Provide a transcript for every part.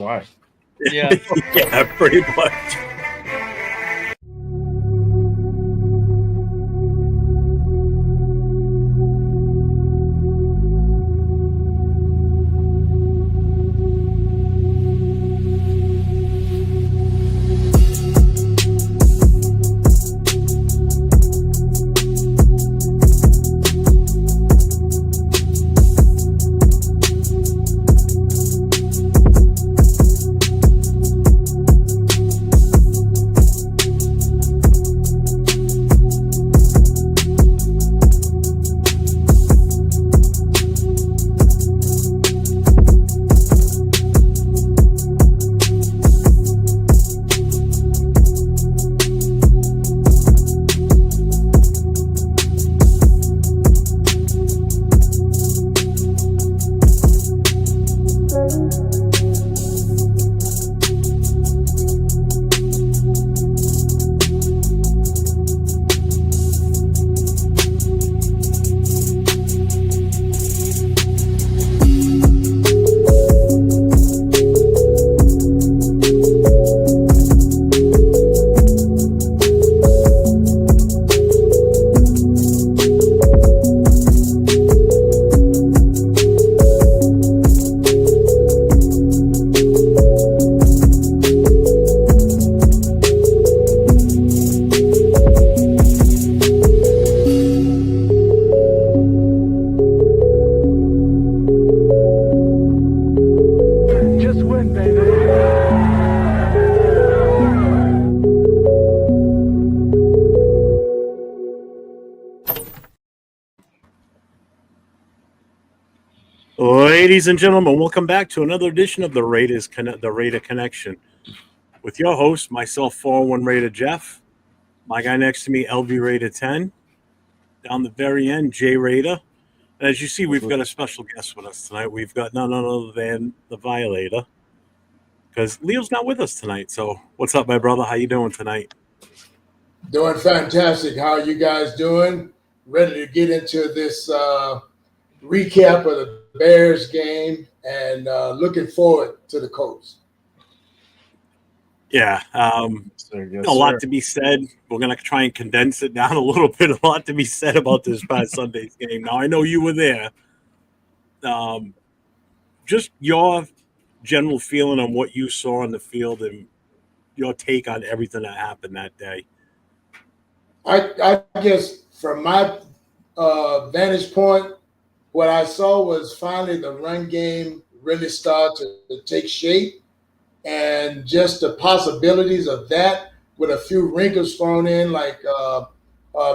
Why? Yeah. Yeah, pretty much. Ladies and gentlemen, welcome back to another edition of the Raider Connection. With your host, myself, 401 Raider Jeff, my guy next to me, LV Raider 10, down the very end, Jay Raider. And as you see, we've got a special guest with us tonight. We've got none other than the Violator, because Leo's not with us tonight. So what's up, my brother? How you doing tonight? Doing fantastic. How are you guys doing? Ready to get into this recap of the Bears game and looking forward to the Colts. Yeah, a lot to be said. We're going to try and condense it down a little bit. A lot to be said about this past Sunday's game. Now, I know you were there. Just your general feeling on what you saw on the field and your take on everything that happened that day. I guess from my vantage point, what I saw was finally the run game really start to take shape, and just the possibilities of that with a few wrinkles thrown in, like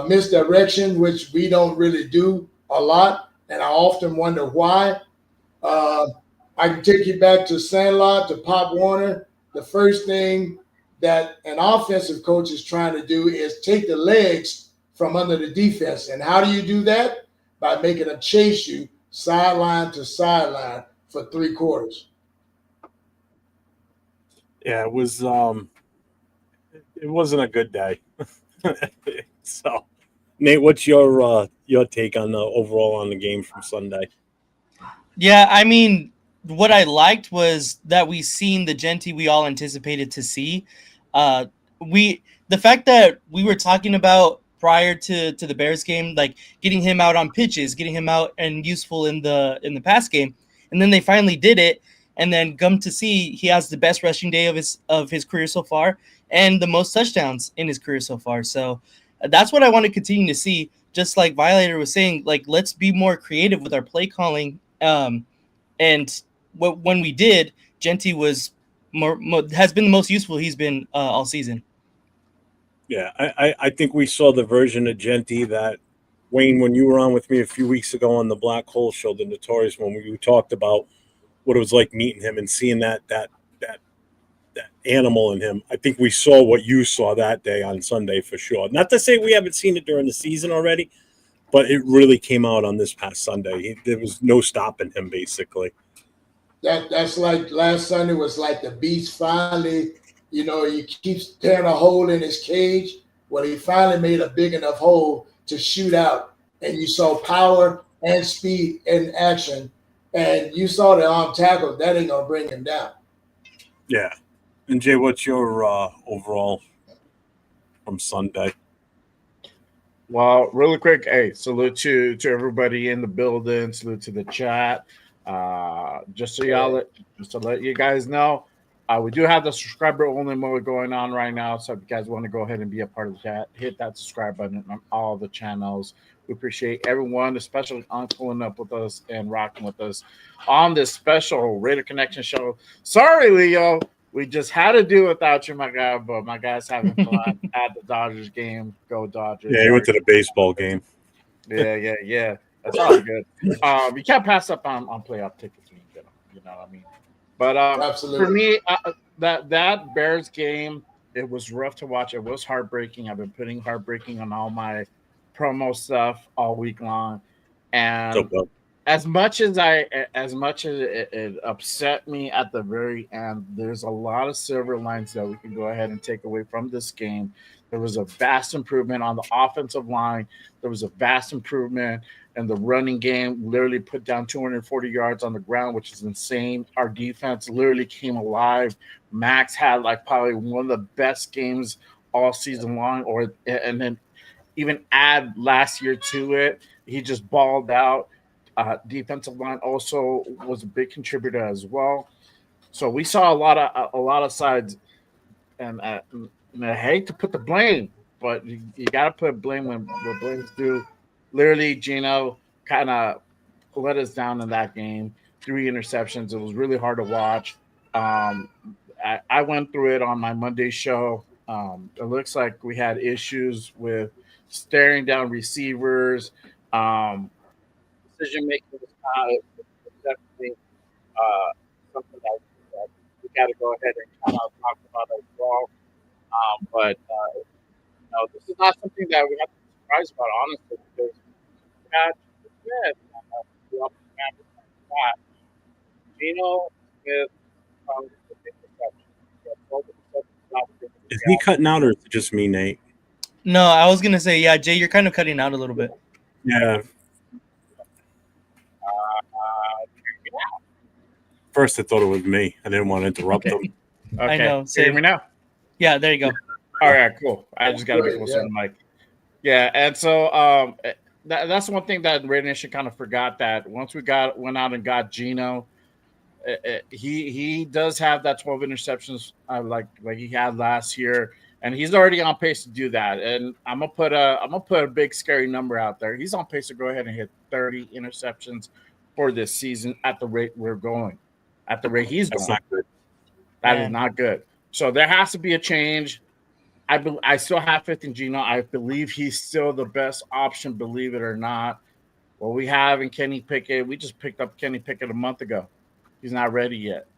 misdirection, which we don't really do a lot, and I often wonder why. I can take you back to Sandlot, to Pop Warner. The first thing that an offensive coach is trying to do is take the legs from under the defense. And how do you do that? By making them chase you sideline to sideline for 3 quarters. Yeah, it was. It wasn't a good day. So, Nate, what's your take on the overall on the game from Sunday? Yeah, I mean, what I liked was that we seen the Genty we all anticipated to see. The fact that we were talking about prior to the Bears game, like getting him out on pitches, getting him out and useful in the pass game, and then they finally did it, and then come to see he has the best rushing day of his career so far and the most touchdowns in his career so far. So that's what I want to continue to see. Just like Violator was saying, like, let's be more creative with our play calling. And when we did, Genty was has been the most useful he's been all season. Yeah, I think we saw the version of Genty that, Wayne, when you were on with me a few weeks ago on the Black Hole Show, the Notorious one, we talked about what it was like meeting him and seeing that animal in him. I think we saw what you saw that day on Sunday for sure. Not to say we haven't seen it during the season already, but it really came out on this past Sunday. There was no stopping him, basically. That's like last Sunday was like the beast finally, he keeps tearing a hole in his cage. Well, he finally made a big enough hole to shoot out. And you saw power and speed in action. And you saw the arm tackle. That ain't going to bring him down. Yeah. And Jay, what's your overall from Sunday? Well, really quick, hey, salute to everybody in the building. Salute to the chat. Just to let you guys know, we do have the subscriber only mode going on right now. So if you guys want to go ahead and be a part of the chat, hit that subscribe button on all the channels. We appreciate everyone, especially on pulling up with us and rocking with us on this special Raider Connection show. Sorry, Leo. We just had to do without you, my guy, but my guy's having fun at the Dodgers game. Go Dodgers. Yeah, he went to the baseball game. Yeah. That's all good. You can't pass up on playoff tickets when you get them. You know what I mean? But Absolutely. for me, that Bears game, it was rough to watch. It was heartbreaking. I've been putting heartbreaking on all my promo stuff all week long, and as much as it upset me at the very end, there's a lot of silver lines that we can go ahead and take away from this game. There was a vast improvement on the offensive line. There was a vast improvement in the running game. Literally put down 240 yards on the ground, which is insane. Our defense literally came alive. Max had like probably one of the best games all season long, and then even add last year to it. He just balled out. Defensive line also was a big contributor as well. So we saw a lot of sides, and I hate to put the blame, but you got to put blame when blame's due. Literally, Gino kind of let us down in that game. 3 interceptions. It was really hard to watch. I went through it on my Monday show. It looks like we had issues with staring down receivers. Decision making was definitely something that we got to go ahead and kind of talk about as well. But this is not something that we have to be surprised about, honestly, because we had Gino Smith from the big reception. Is he cutting out, or is it just me, Nate? No, I was gonna say, yeah, Jay, you're kind of cutting out a little bit. Yeah. First, I thought it was me. I didn't want to interrupt him. Okay. I know. Hear me now? Yeah, there you go. All right, cool. I just got to be closer to the mic. Yeah, and so that's one thing that Raider Nation kind of forgot, that once we went out and got Gino, he does have that 12 interceptions like he had last year, and he's already on pace to do that. And I'm gonna put a big scary number out there. He's on pace to go ahead and hit 30 interceptions for this season at the rate we're going. At the rate he's going. That's not good. That is not good. So there has to be a change. I still have faith in Gino. I believe he's still the best option, believe it or not. What we have in Kenny Pickett, we just picked up Kenny Pickett a month ago. He's not ready yet.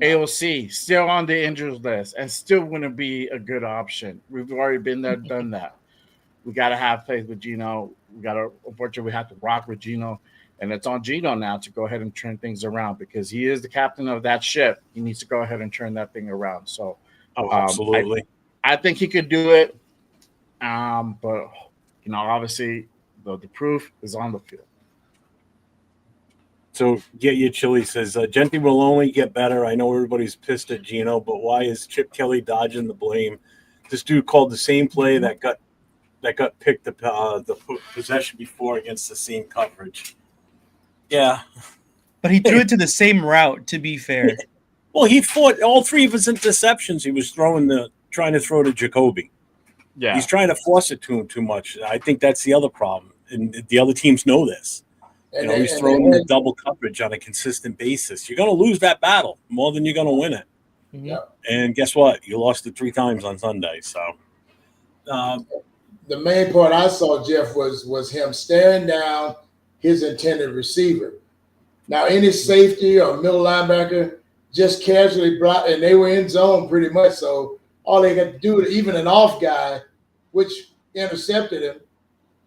AOC still on the injuries list and still wouldn't be a good option. We've already been there, done that. We got to have faith with Gino. Unfortunately, we have to rock with Gino. And it's on Gino now to go ahead and turn things around, because he is the captain of that ship. He needs to go ahead and turn that thing around. So, absolutely. I think he could do it. But, obviously, the proof is on the field. So, Get Your Chili says, Genti will only get better. I know everybody's pissed at Gino, but why is Chip Kelly dodging the blame? This dude called the same play that got picked the possession before against the same coverage. Yeah. But he threw it to the same route, to be fair. Well, he fought all 3 of his interceptions. He was trying to throw to Jacoby. Yeah. He's trying to force it to him too much. I think that's the other problem. And the other teams know this. He's throwing the double coverage on a consistent basis. You're going to lose that battle more than you're going to win it. Yeah. And guess what? You lost it 3 times on Sunday. So the main part I saw, Jeff, was him staring down his intended receiver. Now, any safety or middle linebacker just casually blocked, and they were in zone pretty much. So all they had to do, even an off guy, which intercepted him,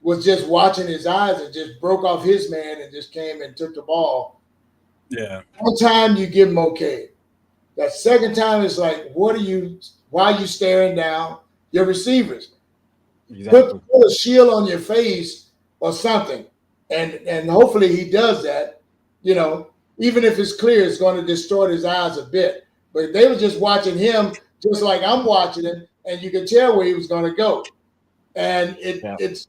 was just watching his eyes and just broke off his man and just came and took the ball. Yeah. One time you give him okay. That second time it's like, why are you staring down your receivers? Exactly. Put a shield on your face or something. And hopefully he does that. Even if it's clear, it's going to distort his eyes a bit. but they were just watching him just like I'm watching him, and you could tell where he was going to go. And it's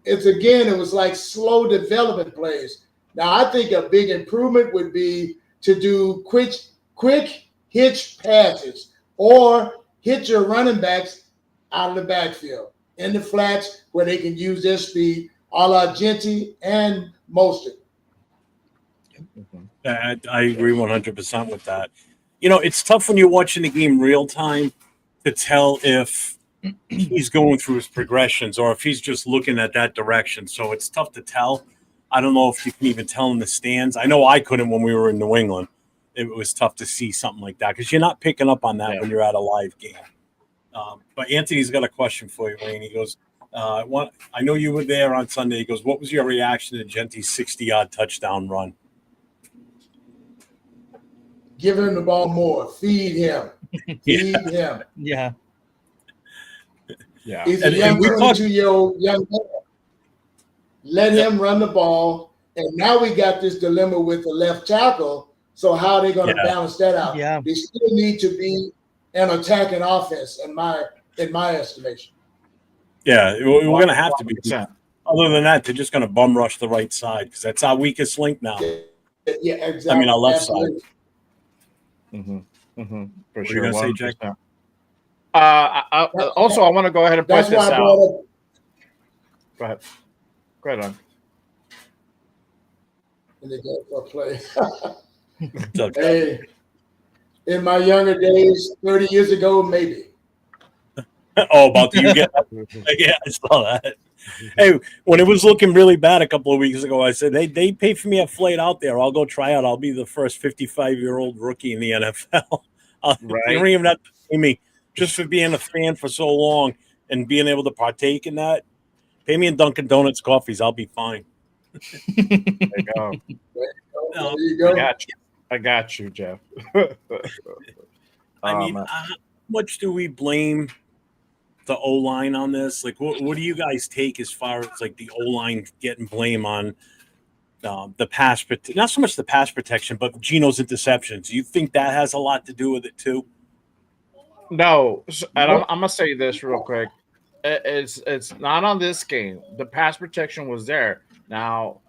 again, it was like slow development plays. Now, I think a big improvement would be to do quick hitch passes or hit your running backs out of the backfield in the flats where they can use their speed, a la Genty and Mostert. I agree 100% with that. You know, it's tough when you're watching the game real time to tell if he's going through his progressions or if he's just looking at that direction. So it's tough to tell. I don't know if you can even tell in the stands. I know I couldn't when we were in New England. It was tough to see something like that because you're not picking up on that when you're at a live game. But Anthony's got a question for you, Wayne. He goes, I know you were there on Sunday. He goes, what was your reaction to Genty's 60-yard touchdown run? Give him the ball more. Feed him. Feed him. Yeah. Yeah. He's a young 22-year-old young man. Let him run the ball. And now we got this dilemma with the left tackle. So how are they going to balance that out? Yeah. They still need to be an attacking offense, in my estimation. Yeah, we're going to have to be. Other than that, they're just going to bum rush the right side because that's our weakest link now. Yeah, exactly. I mean, our left side. For sure. What are you going to say, Jack? Also, I want to go ahead and point this out. Go ahead. Go ahead, on. And they go for a play. Hey, in my younger days, 30 years ago, maybe. Oh, about the you get? Yeah, I saw that. Hey, when it was looking really bad a couple of weeks ago, I said, they pay for me a flight out there. I'll go try out. I'll be the first 55-year-old rookie in the NFL. Right. You don't even have to pay me just for being a fan for so long and being able to partake in that. Pay me in Dunkin' Donuts coffees. I'll be fine. There you go. There you go. I got you, Jeff. I mean, how much do we blame the O-line on this? Like, what do you guys take as far as like the O-line getting blame on the pass, not so much the pass protection, but Geno's interceptions? Do you think that has a lot to do with it too? No, and I'm gonna say this real quick. It's not on this game. The pass protection was there. Now,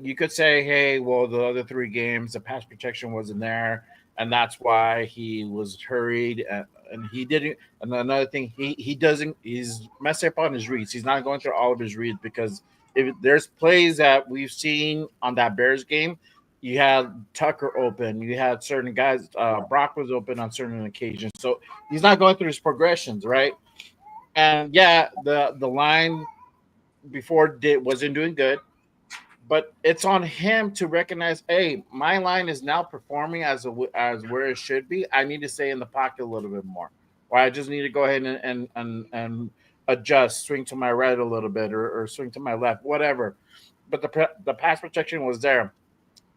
you could say, hey, well, the other 3 games, the pass protection wasn't there, and that's why he was hurried, and he didn't. And another thing, he's messed up on his reads. He's not going through all of his reads because if there's plays that we've seen on that Bears game, you had Tucker open, you had certain guys, Brock was open on certain occasions, so he's not going through his progressions, right? And yeah, the line before wasn't doing good. But it's on him to recognize, hey, my line is now performing as where it should be. I need to stay in the pocket a little bit more, or I just need to go ahead and adjust, swing to my right a little bit, or swing to my left, whatever. But the pass protection was there,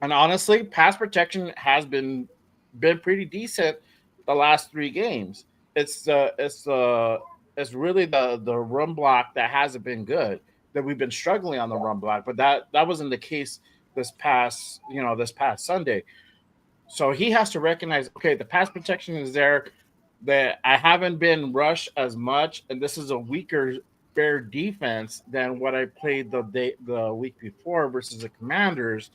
and honestly, pass protection has been pretty decent the last 3 games. It's really the run block that hasn't been good. That we've been struggling on the run block, but that wasn't the case this past Sunday. So he has to recognize, okay, the pass protection is there, that I haven't been rushed as much, and this is a weaker Bear defense than what I played the week before versus the Commanders,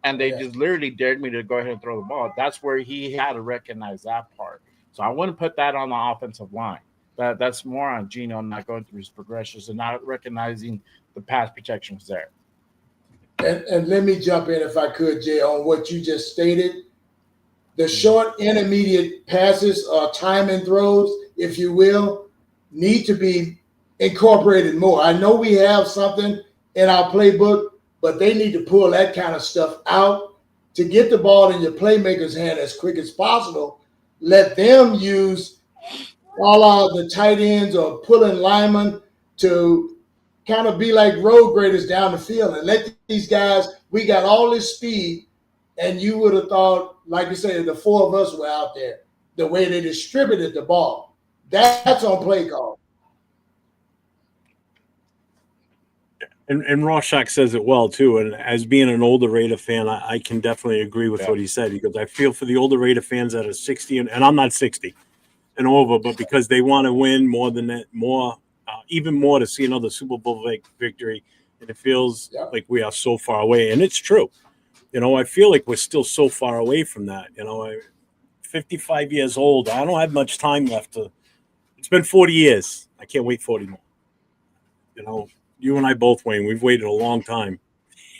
and they just literally dared me to go ahead and throw the ball. That's where he had to recognize that part. So I wouldn't put that on the offensive line. That's more on Geno not going through his progressions and not recognizing the pass protection was there. And let me jump in if I could, Jay, on what you just stated. The short intermediate passes or time and throws, if you will, need to be incorporated more. I know we have something in our playbook, but they need to pull that kind of stuff out to get the ball in your playmaker's hand as quick as possible. Let them use all of the tight ends or pulling linemen to kind of be like road graders down the field and let these guys, we got all this speed, and you would have thought, like you said, the 4 of us were out there, the way they distributed the ball. That's on play call. And Rorschach says it well too. And as being an older Raider fan, I can definitely agree with what he said, because I feel for the older Raider fans that are 60, and I'm not 60 and over, but because they want to win more than that, even more to see another Super Bowl victory, and it feels like we are so far away. And it's true. I feel like we're still so far away from that. I'm 55 years old. I don't have much time left. It's been 40 years. I can't wait 40 more. You and I both, Wayne, we've waited a long time.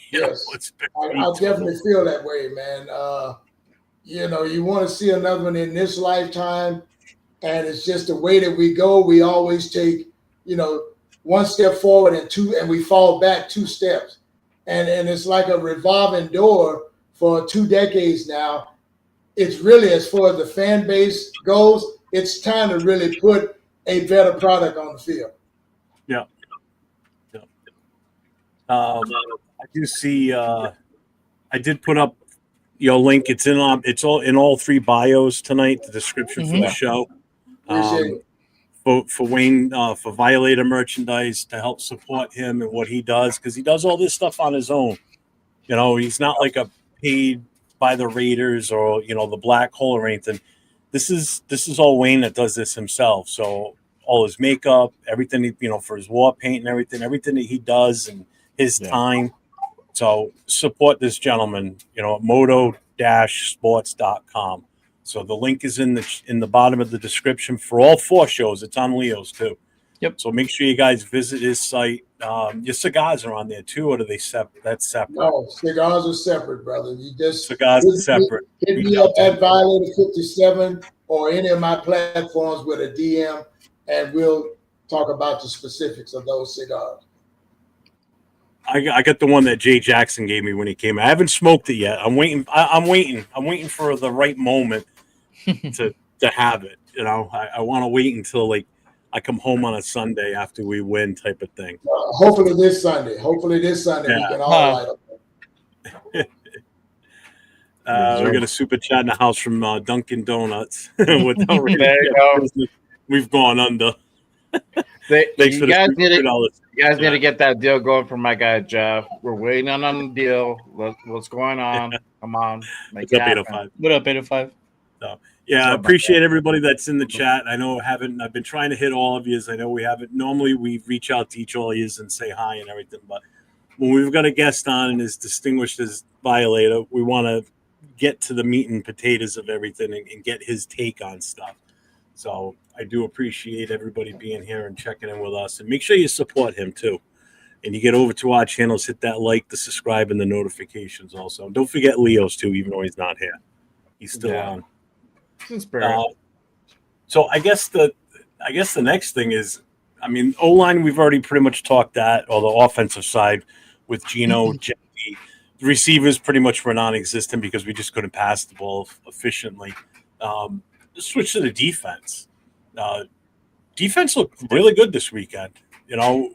Yes, I definitely feel that way, man. You want to see another one in this lifetime, and it's just the way that we go. We always take, one step forward and we fall back 2 steps, and it's like a revolving door for 2 decades now. It's really, as far as the fan base goes, it's time to really put a better product on the field. Yeah. I do see. I did put up your link. It's all in all 3 bios tonight. The description for the show. For Wayne, for Violator merchandise, to help support him and what he does, because he does all this stuff on his own. He's not like a paid by the Raiders or the Black Hole or anything. This is all Wayne that does this himself. So all his makeup, everything, for his war paint and everything that he does, and his time. So support this gentleman, at moto-sports.com. So the link is in the bottom of the description for all 4 shows. It's on Leo's too. Yep. So make sure you guys visit his site. Your cigars are on there too, or do they separate? That's separate. No, cigars are separate, brother. You just cigars are separate. Hit me up at Violator 57 or any of my platforms with a DM, and we'll talk about the specifics of those cigars. I got the one that Jay Jackson gave me when he came. I haven't smoked it yet. I'm waiting. I'm waiting for the right moment to have it. I want to wait until I come home on a Sunday after we win, type of thing. Hopefully this Sunday we can all light up. We got a super chat in the house from Dunkin' Donuts. There you go. We've gone under. You guys need to get that deal going for my guy Jeff. We're waiting on the deal. What's going on? Come on, make it happen. What up, 805? So, I appreciate everybody that's in the chat. I know I've been trying to hit all of you. I know we haven't. Normally we reach out to each all of you and say hi and everything, but when we've got a guest on and as distinguished as Violator, we want to get to the meat and potatoes of everything and get his take on stuff. So I do appreciate everybody being here and checking in with us, and make sure you support him too. And you get over to our channels, hit that like, the subscribe, and the notifications also. Don't forget Leo's too, even though he's not here. He's still on. So I guess the next thing is, O-line we've already pretty much talked that, or the offensive side with Gino, Jeffy. The receivers pretty much were non-existent because we just couldn't pass the ball efficiently. Switch to the defense. Defense looked really good this weekend.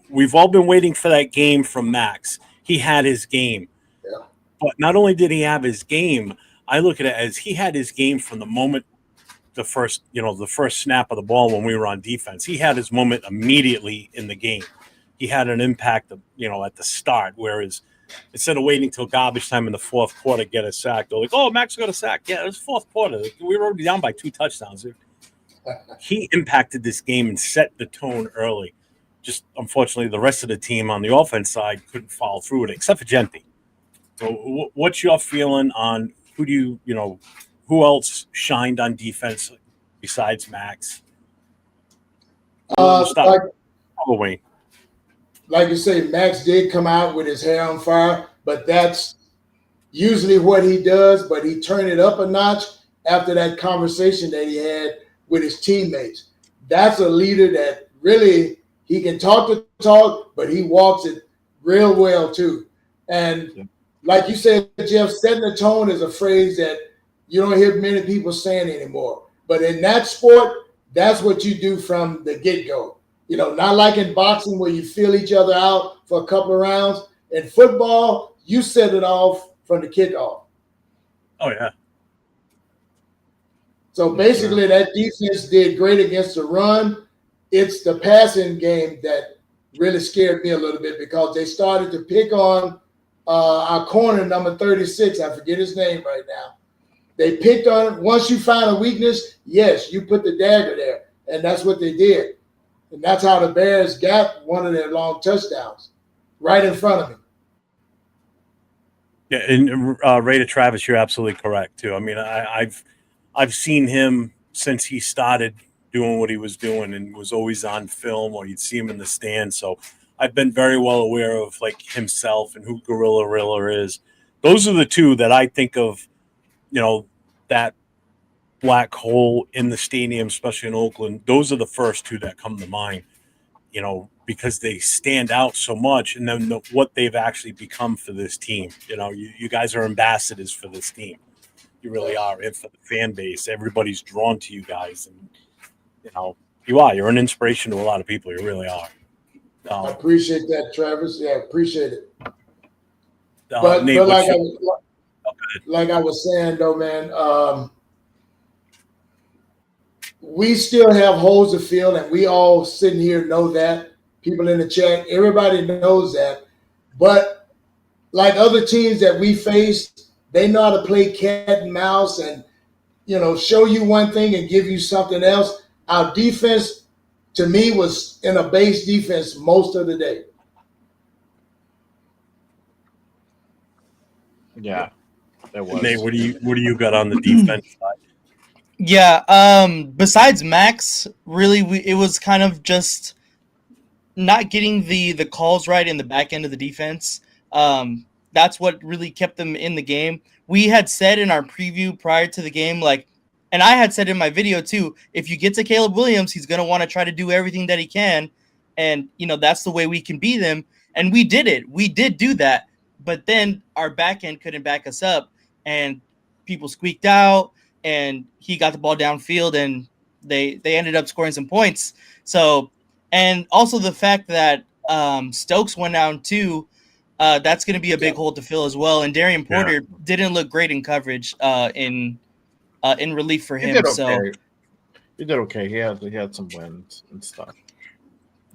We've all been waiting for that game from Max. He had his game. Yeah. But not only did he have his game, I look at it as he had his game from the moment the first snap of the ball when we were on defense. He had his moment immediately in the game. He had an impact at the start, whereas instead of waiting till garbage time in the 4th quarter to get a sack, they're like, oh, Max got a sack. Yeah, it was 4th quarter. We were already down by 2 touchdowns. He impacted this game and set the tone early. Just unfortunately, the rest of the team on the offense side couldn't follow through it, except for Genty. So what's your feeling on who else shined on defense besides Max? Like you say, Max did come out with his hair on fire, but that's usually what he does. But he turned it up a notch after that conversation that he had with his teammates. That's a leader that really, he can talk the talk, but he walks it real well too. And like you said, Jeff, setting the tone is a phrase that you don't hear many people saying anymore. But in that sport, that's what you do from the get-go. Not like in boxing where you feel each other out for a couple of rounds. In football, you set it off from the kickoff. Oh, yeah. So basically, that defense did great against the run. It's the passing game that really scared me a little bit because they started to pick on our corner, number 36. I forget his name right now. They picked on it. Once you find a weakness, yes, you put the dagger there. And that's what they did. And that's how the Bears got one of their long touchdowns right in front of me. Yeah, and Ray to Travis, you're absolutely correct too. I mean, I've seen him since he started doing what he was doing and was always on film, or you'd see him in the stand. So I've been very well aware of like himself and who Gorilla Riller is. Those are the two that I think of, you know, that black hole in the stadium, especially in Oakland. Those are the first two that come to mind, you know, because they stand out so much, and then what they've actually become for this team. You know, you guys are ambassadors for this team. You really are. And for the fan base, everybody's drawn to you guys, and you know, you're an inspiration to a lot of people. You really are. I appreciate that, Travis. Yeah, appreciate it. But like I was saying, though, man, we still have holes to fill, and we all sitting here know that. People in the chat, everybody knows that. But like other teams that we face, they know how to play cat and mouse and, you know, show you one thing and give you something else. Our defense, to me, was in a base defense most of the day. Yeah, that was. Nate, what do you got on the defense side? Yeah, besides Max, really, it was kind of just not getting the calls right in the back end of the defense. That's what really kept them in the game. We had said in our preview prior to the game, like, and I had said in my video too, if you get to Caleb Williams, he's going to want to try to do everything that he can. And, you know, that's the way we can beat him. And we did it. We did do that. But then our back end couldn't back us up, and people squeaked out, and he got the ball downfield, and they ended up scoring some points. So, and also the fact that Stokes went down too, that's going to be a big hole to fill as well. And Darian Porter didn't look great in coverage in relief for him. He did okay. So he did okay. He had some wins and stuff.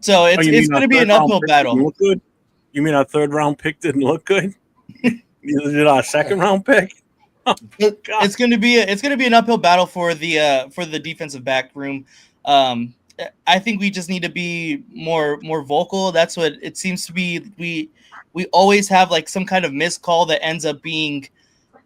So it's going to be an uphill battle. Look good? You mean our third round pick didn't look good? Neither did our second round pick. Oh, it's going to be an uphill battle for the defensive back room. I think we just need to be more vocal. That's what it seems to be. We always have like some kind of missed call that ends up being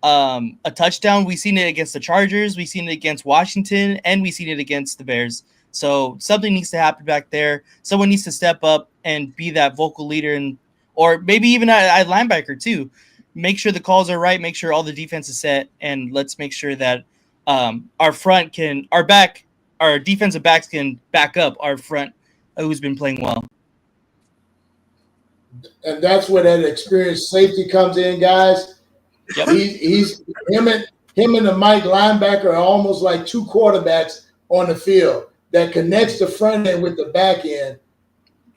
a touchdown. We've seen it against the Chargers, we've seen it against Washington, and we've seen it against the Bears. So something needs to happen back there. Someone needs to step up and be that vocal leader, or maybe even a linebacker too. Make sure the calls are right. Make sure all the defense is set, and let's make sure that our defensive backs can back up our front, who's been playing well. And that's where that experienced safety comes in, guys. Yep. He's him and the Mike linebacker are almost like two quarterbacks on the field that connects the front end with the back end.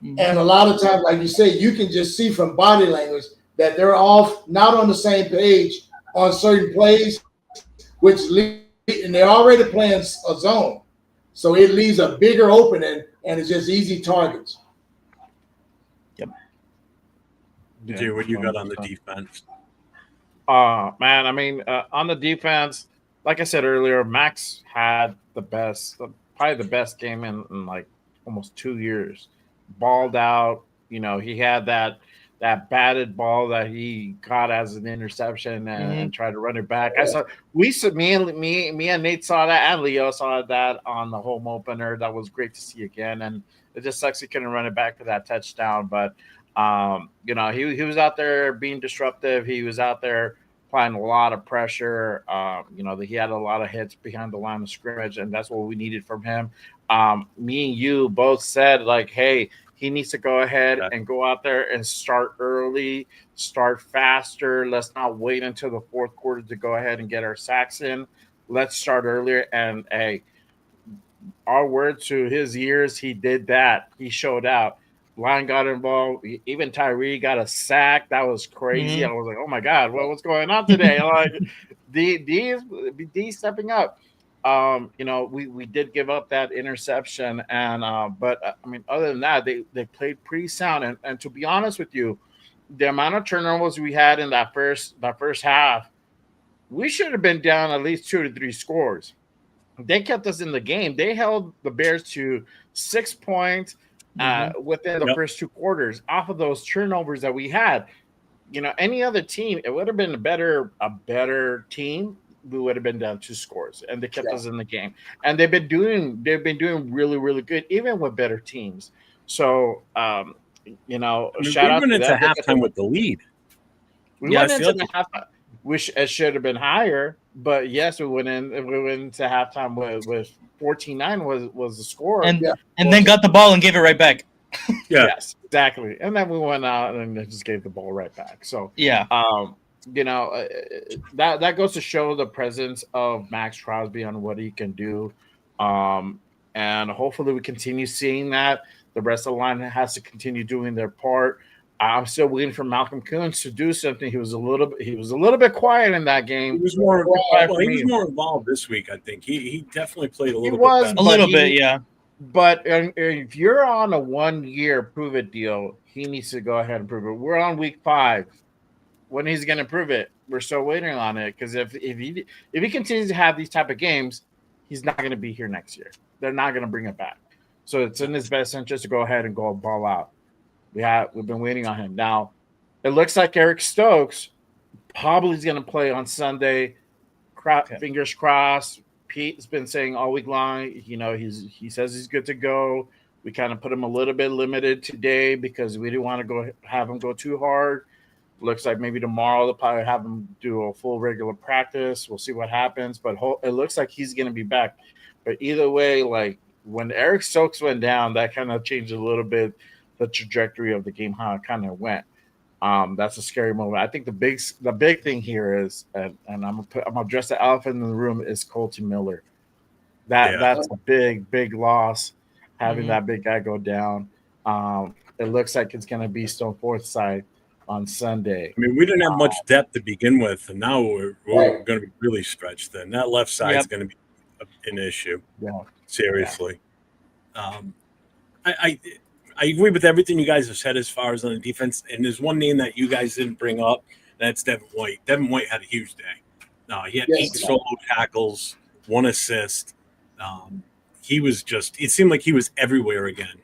Mm-hmm. And a lot of times, like you say, you can just see from body language that they're all not on the same page on certain plays, and they're already playing a zone. So it leaves a bigger opening, and it's just easy targets. Yep. Jay, what you got on the defense? Man, I mean, on the defense, like I said earlier, Max had probably the best game in like almost 2 years. Balled out, you know, he had that batted ball that he caught as an interception and tried to run it back. Me and Nate saw that, and Leo saw that on the home opener. That was great to see again, and it just sucks he couldn't run it back for that touchdown. But you know, he was out there being disruptive. He was out there applying a lot of pressure. You know, he had a lot of hits behind the line of scrimmage, and that's what we needed from him. Me and you both said, like, hey, he needs to go ahead and go out there and start early, start faster. Let's not wait until the fourth quarter to go ahead and get our sacks in. Let's start earlier. And, hey, our word to his ears, he did that. He showed out. Line got involved. Even Tyree got a sack. That was crazy. I was like, oh, my God, what's going on today? Like, D stepping up. we did give up that interception, and but I mean, other than that, they played pretty sound. And to be honest with you, the amount of turnovers we had in that first half, we should have been down at least 2 to 3 scores. They kept us in the game. They held the Bears to 6 points within the first 2 quarters off of those turnovers that we had. Any other team, it would have been a better team. We would have been down 2 scores, and they kept us in the game. And they've been doing really, really good, even with better teams. So, shout out. We went into halftime with the lead. We went into the halftime. It should have been higher, but yes, we went into halftime with 14-9 was the score, and then got the ball and gave it right back. Yes, exactly. And then we went out and just gave the ball right back. So that goes to show the presence of Max Crosby on what he can do, and hopefully we continue seeing that. The rest of the line has to continue doing their part. I'm still waiting for Malcolm Koonce to do something. He was a little bit quiet in that game. He was more involved this week, I think. He definitely played a little bit, yeah. But if you're on a 1-year prove it deal, he needs to go ahead and prove it. We're on week 5. When he's going to prove it, we're still waiting on it. Because if he continues to have these type of games, he's not going to be here next year. They're not going to bring it back. So it's in his best interest to go ahead and go ball out. We've been waiting on him. Now, it looks like Eric Stokes probably is going to play on Sunday. Fingers crossed. Pete's been saying all week long, he says he's good to go. We kind of put him a little bit limited today because we didn't want to have him go too hard. Looks like maybe tomorrow they'll probably have him do a full regular practice. We'll see what happens, but it looks like he's going to be back. But either way, like when Eric Stokes went down, that kind of changed a little bit the trajectory of the game, how it kind of went. That's a scary moment. I think the big thing here is, and I'm gonna address the elephant in the room, is Colton Miller. That's a big loss, having that big guy go down. It looks like it's gonna be Stone Forsythe on Sunday. I mean, we didn't have much depth to begin with, and now we're going to be really stretched. Then that left side is going to be an issue. Yeah, seriously. Yeah. I agree with everything you guys have said as far as on the defense. And there's one name that you guys didn't bring up. That's Devin White. Devin White had a huge day. He had 8 solo tackles, 1 assist. He was it seemed like he was everywhere again.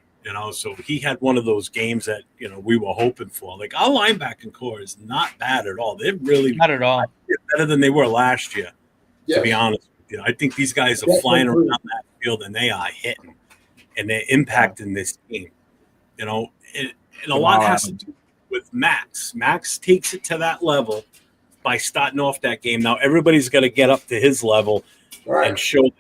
So he had one of those games that, we were hoping for. Like, our linebacking core is not bad at all. They're really not at all better than they were last year, to be honest with you. I think these guys are flying around that field and they are hitting and they're impacting this game. And a lot has to do with Max. Max takes it to that level by starting off that game. Now everybody's got to get up to his level and show,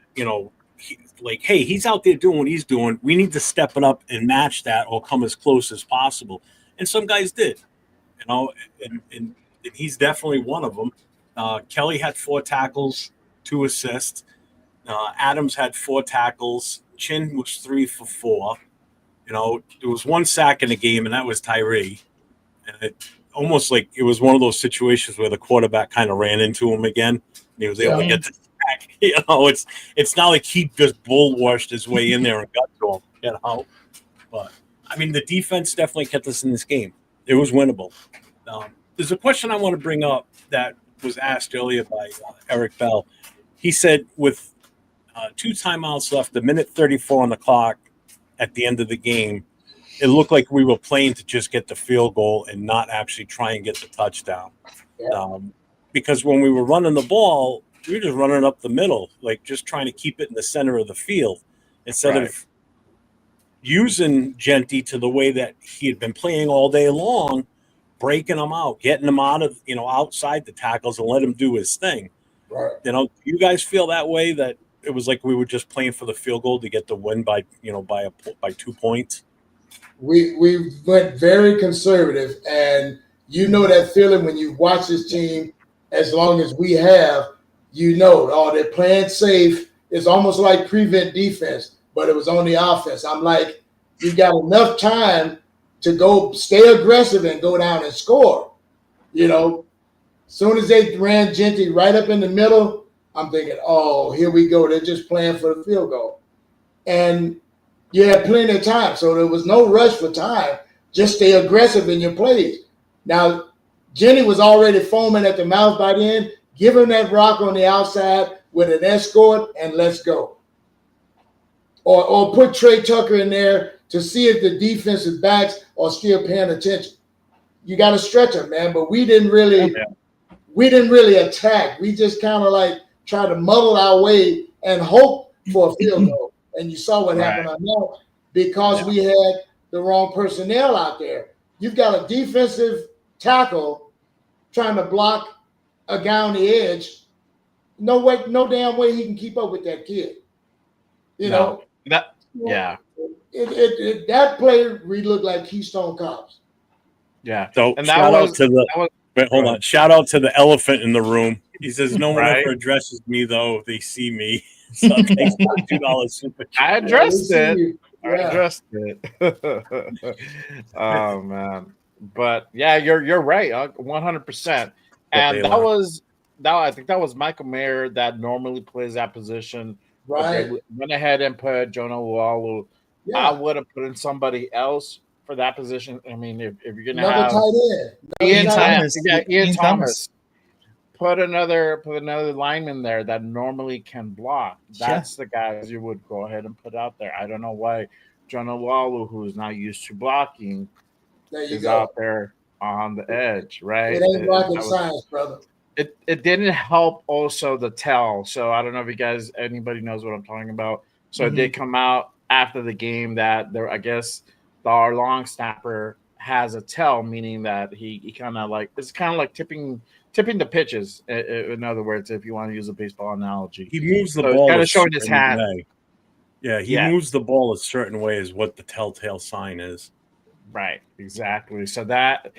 hey, he's out there doing what he's doing. We need to step it up and match that or come as close as possible. And some guys did, and he's definitely one of them. Kelly had 4 tackles, 2 assists. Adams had 4 tackles. Chin was 3 for 4. There was 1 sack in the game, and that was Tyree. And it almost like it was one of those situations where the quarterback kind of ran into him again, and he was able to get the sack. It's not like he just bulldwashed his way in there and got to him, But, I mean, the defense definitely kept us in this game. It was winnable. There's a question I want to bring up that was asked earlier by Eric Bell. He said with 2 timeouts left, a minute 34 on the clock, at the end of the game, it looked like we were playing to just get the field goal and not actually try and get the touchdown. Because when we were running the ball, we were just running up the middle, like just trying to keep it in the center of the field instead of using Genty to the way that he had been playing all day long, breaking him out, getting him out of, outside the tackles and let him do his thing. Right. Do you guys feel that way, that it was like we were just playing for the field goal to get the win by 2 points? We went very conservative, and that feeling when you watch this team as long as we have, they're playing safe. It's almost like prevent defense, but it was on the offense. I'm like, you got enough time to go stay aggressive and go down and score. Soon as they ran Genty right up in the middle, I'm thinking, oh, here we go. They're just playing for the field goal. And you had plenty of time. So there was no rush for time. Just stay aggressive in your plays. Now, Jenny was already foaming at the mouth by then. Give him that rock on the outside with an escort and let's go. Or put Trey Tucker in there to see if the defensive backs are still paying attention. You got to stretch them, man. But we didn't really attack. We just kind of like tried to muddle our way and hope for a field goal. And you saw what happened on that because we had the wrong personnel out there. You've got a defensive tackle trying to block a guy on the edge. No way, no damn way he can keep up with that kid. You know that. That play really looked like Keystone Cops. Yeah. So and shout out to the hold on. Shout out to the elephant in the room. He says no one ever addresses me though. They see me. So thanks for $2 super chat. I addressed it. I addressed it. Oh man. But yeah, you're right. 100%. And I think that was Michael Mayer that normally plays that position. Right. Went ahead and put Jonah Walu. Yeah. I would have put in somebody else for that position. I mean, if you're gonna have Ian Thomas. Put another lineman there that normally can block. That's the guys you would go ahead and put out there. I don't know why Jonah Walu, who is not used to blocking, is out there on the edge, right? It ain't rocket science, brother. It didn't help also the tell. So I don't know if anybody knows what I'm talking about. So it did come out after the game that there, I guess our long snapper has a tell, meaning that he kind of like, it's kind of like tipping the pitches. In other words, if you want to use a baseball analogy, he moves the ball kind of showing his hand. Yeah, he moves the ball a certain way is what the telltale sign is. Right, exactly. So that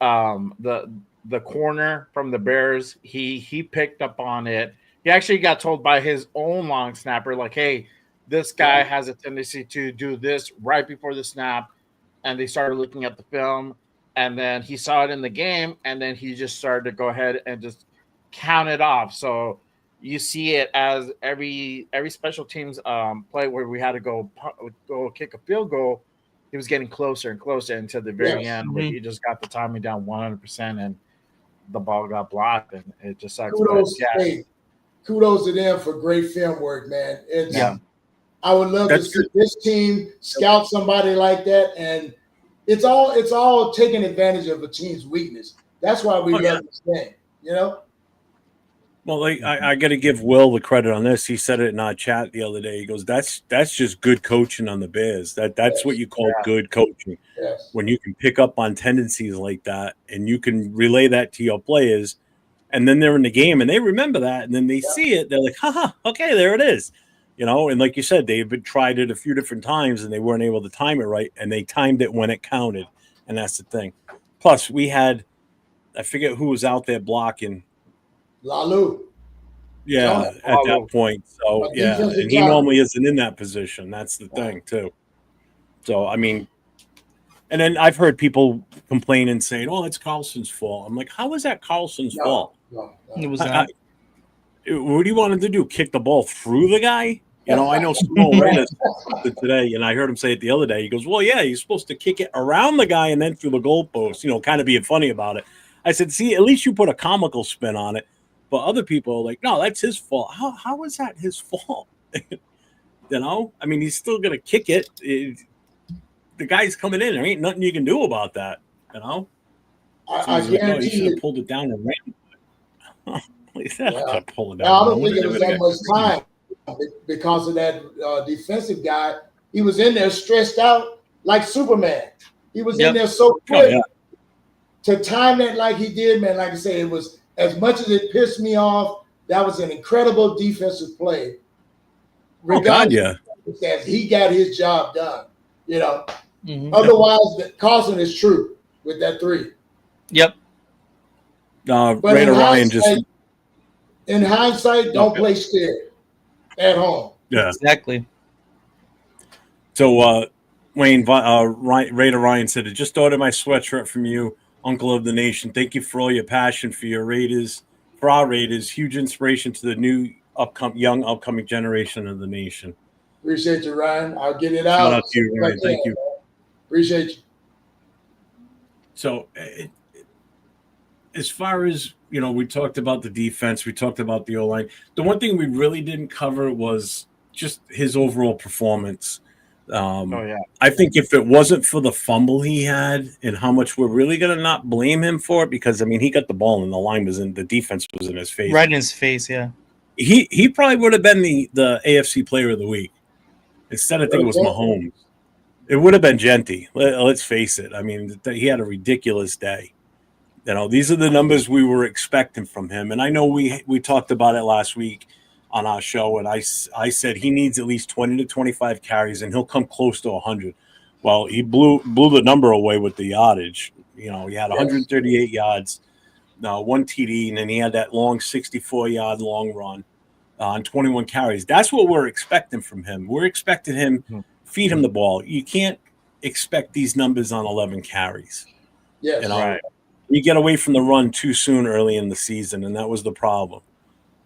the corner from the Bears, he picked up on it. He actually got told by his own long snapper, like, hey, this guy has a tendency to do this right before the snap. And they started looking at the film, and then he saw it in the game, and then he just started to go ahead and just count it off. So you see it as every special teams play where we had to go kick a field goal, he was getting closer and closer until the very end where he just got the timing down 100%, and the ball got blocked, and it just sucks. Kudos to them for great film work, man. I would love to see this team scout somebody like that, and it's all taking advantage of a team's weakness. That's why we love this game, you know? Well, I got to give Will the credit on this. He said it in our chat the other day. He goes, "That's just good coaching on the Bears. That's what you call good coaching. Yes. When you can pick up on tendencies like that, and you can relay that to your players, and then they're in the game and they remember that, and then they see it. They're like, haha, okay, there it is." You know, and like you said, they've tried it a few different times and they weren't able to time it right, and they timed it when it counted, and that's the thing. Plus, we had, I forget who was out there blocking. Lalu. Yeah, at that point. So, and he normally isn't in that position. That's the thing, too. So, I mean, and then I've heard people complain and saying, oh, it's Carlson's fault. I'm like, how is that Carlson's fault? No. It was not. What do you want him to do? Kick the ball through the guy? You know, I know Simone Reyes today, and I heard him say it the other day. He goes, well, yeah, you're supposed to kick it around the guy and then through the goalpost, you know, kind of being funny about it. I said, see, at least you put a comical spin on it. But other people are like, no, that's his fault. How is that his fault? You know? I mean, he's still going to kick it. The guy's coming in. There ain't nothing you can do about that, you know? I guarantee you should have pulled it down and ran. Pull it down. I don't think it was that much time because of that defensive guy. He was in there stressed out like Superman. He was in there so quick to time it like he did, man. Like I say, it was as much as it pissed me off. That was an incredible defensive play. Regardless, he got his job done. You know. Otherwise, Carlson is true with that 3. Yep. Raider Ryan just. In hindsight, don't play scared at home. Yeah, exactly. So, Wayne, Raider Ryan said, I just ordered my sweatshirt from you, Uncle of the Nation. Thank you for all your passion for your Raiders, for our Raiders. Huge inspiration to the new young upcoming generation of the nation. Appreciate you, Ryan. I'll get it out. Shout out to you, Ryan. Thank you. Appreciate you. So, as far as, we talked about the defense, we talked about the O-line. The one thing we really didn't cover was just his overall performance. I think if it wasn't for the fumble he had and how much we're really going to not blame him for it, because, he got the ball and the defense was in his face. Right in his face, yeah. He probably would have been the AFC Player of the Week. Instead, I think it was Mahomes. It would have been Genty. Let's face it. He had a ridiculous day. These are the numbers we were expecting from him. And I know we talked about it last week on our show, and I said he needs at least 20 to 25 carries, and he'll come close to 100. Well, he blew the number away with the yardage. He had 138 yards, one TD, and then he had that long 64-yard long run on 21 carries. That's what we're expecting from him. We're expecting him feed him the ball. You can't expect these numbers on 11 carries. Yes, right. We get away from the run too soon early in the season, and that was the problem.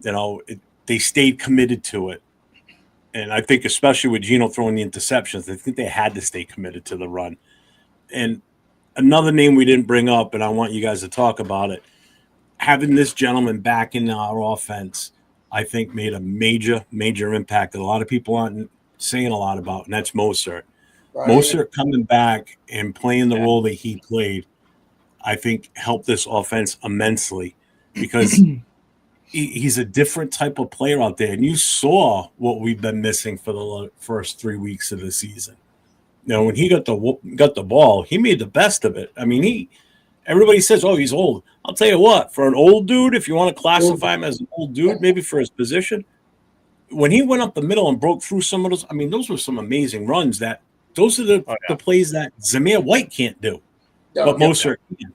They stayed committed to it. And I think especially with Geno throwing the interceptions, I think they had to stay committed to the run. And another name we didn't bring up, and I want you guys to talk about it, having this gentleman back in our offense, I think made a major, major impact that a lot of people aren't saying a lot about, and that's Mostert. Right. Mostert coming back and playing the role that he played, I think helped this offense immensely because he's a different type of player out there. And you saw what we've been missing for the first 3 weeks of the season. When he got the ball, he made the best of it. Everybody says, oh, he's old. I'll tell you what, for an old dude, if you want to classify him as an old dude, maybe for his position, when he went up the middle and broke through some of those, those were some amazing runs. Those are the plays that Zamir White can't do, but Mostert can.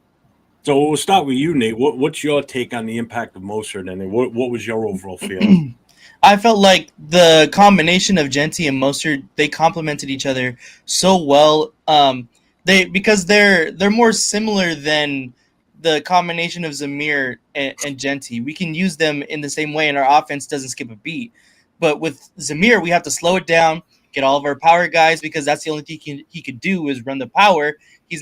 So we'll start with you, Nate. What's your take on the impact of Mostert, and what was your overall feeling? I felt like the combination of Genty and Mostert, they complemented each other so well. Because they're more similar than the combination of Zamir and Genty. We can use them in the same way, and our offense doesn't skip a beat. But with Zamir, we have to slow it down, get all of our power guys, because that's the only thing he could do is run the power. He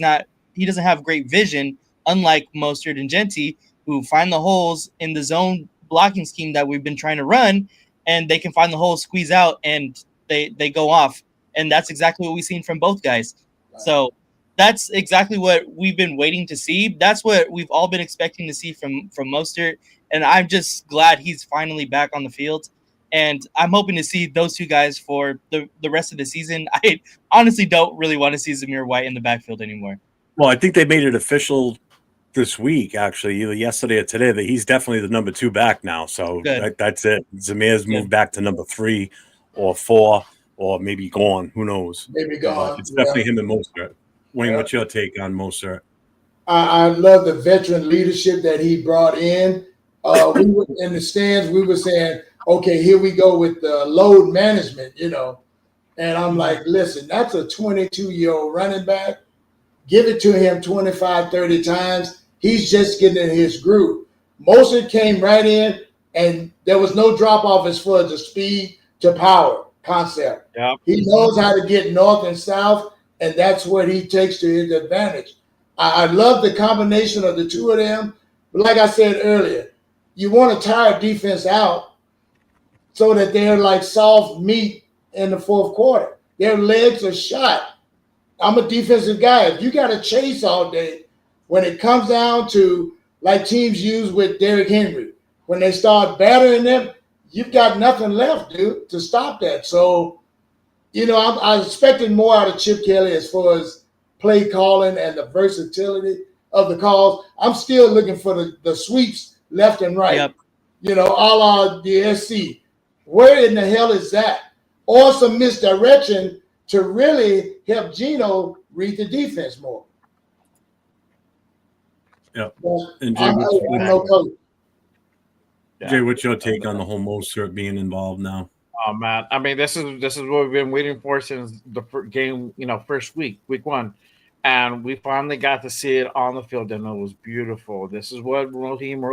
doesn't have great vision, unlike Mostert and Genty, who find the holes in the zone blocking scheme that we've been trying to run, and they can find the holes, squeeze out, and they go off. And that's exactly what we've seen from both guys. Right. So that's exactly what we've been waiting to see. That's what we've all been expecting to see from Mostert, and I'm just glad he's finally back on the field. And I'm hoping to see those two guys for the rest of the season. I honestly don't really want to see Zamir White in the backfield anymore. Well, I think they made it official this week, actually, either yesterday or today, that he's definitely the number 2 back now. So that's it. Zamir's moved back to number 3 or 4 or maybe gone. Who knows? Maybe gone. It's definitely him and Mostert. Wayne, what's your take on Mostert? I love the veteran leadership that he brought in. We were in the stands. We were saying, okay, here we go with the load management, And I'm like, listen, that's a 22-year-old running back. Give it to him 25, 30 times. He's just getting in his groove. Mostert came right in, and there was no drop-off as far as the speed to power concept. Yep. He knows how to get north and south, and that's what he takes to his advantage. I love the combination of the two of them. But like I said earlier, you want to tire defense out so that they're like soft meat in the fourth quarter. Their legs are shot. I'm a defensive guy. If you got to chase all day, when it comes down to like teams use with Derrick Henry, when they start battering them, you've got nothing left, dude, to stop that. So, I expected more out of Chip Kelly as far as play calling and the versatility of the calls. I'm still looking for the sweeps left and right, a la the SC. Where in the hell is that? Or some misdirection to really help Geno read the defense more. Yeah. And Jay, what's your take on the whole Mostert being involved now? Oh man, this is what we've been waiting for since the game, first week 1, and we finally got to see it on the field, and it was beautiful. This is what Raheem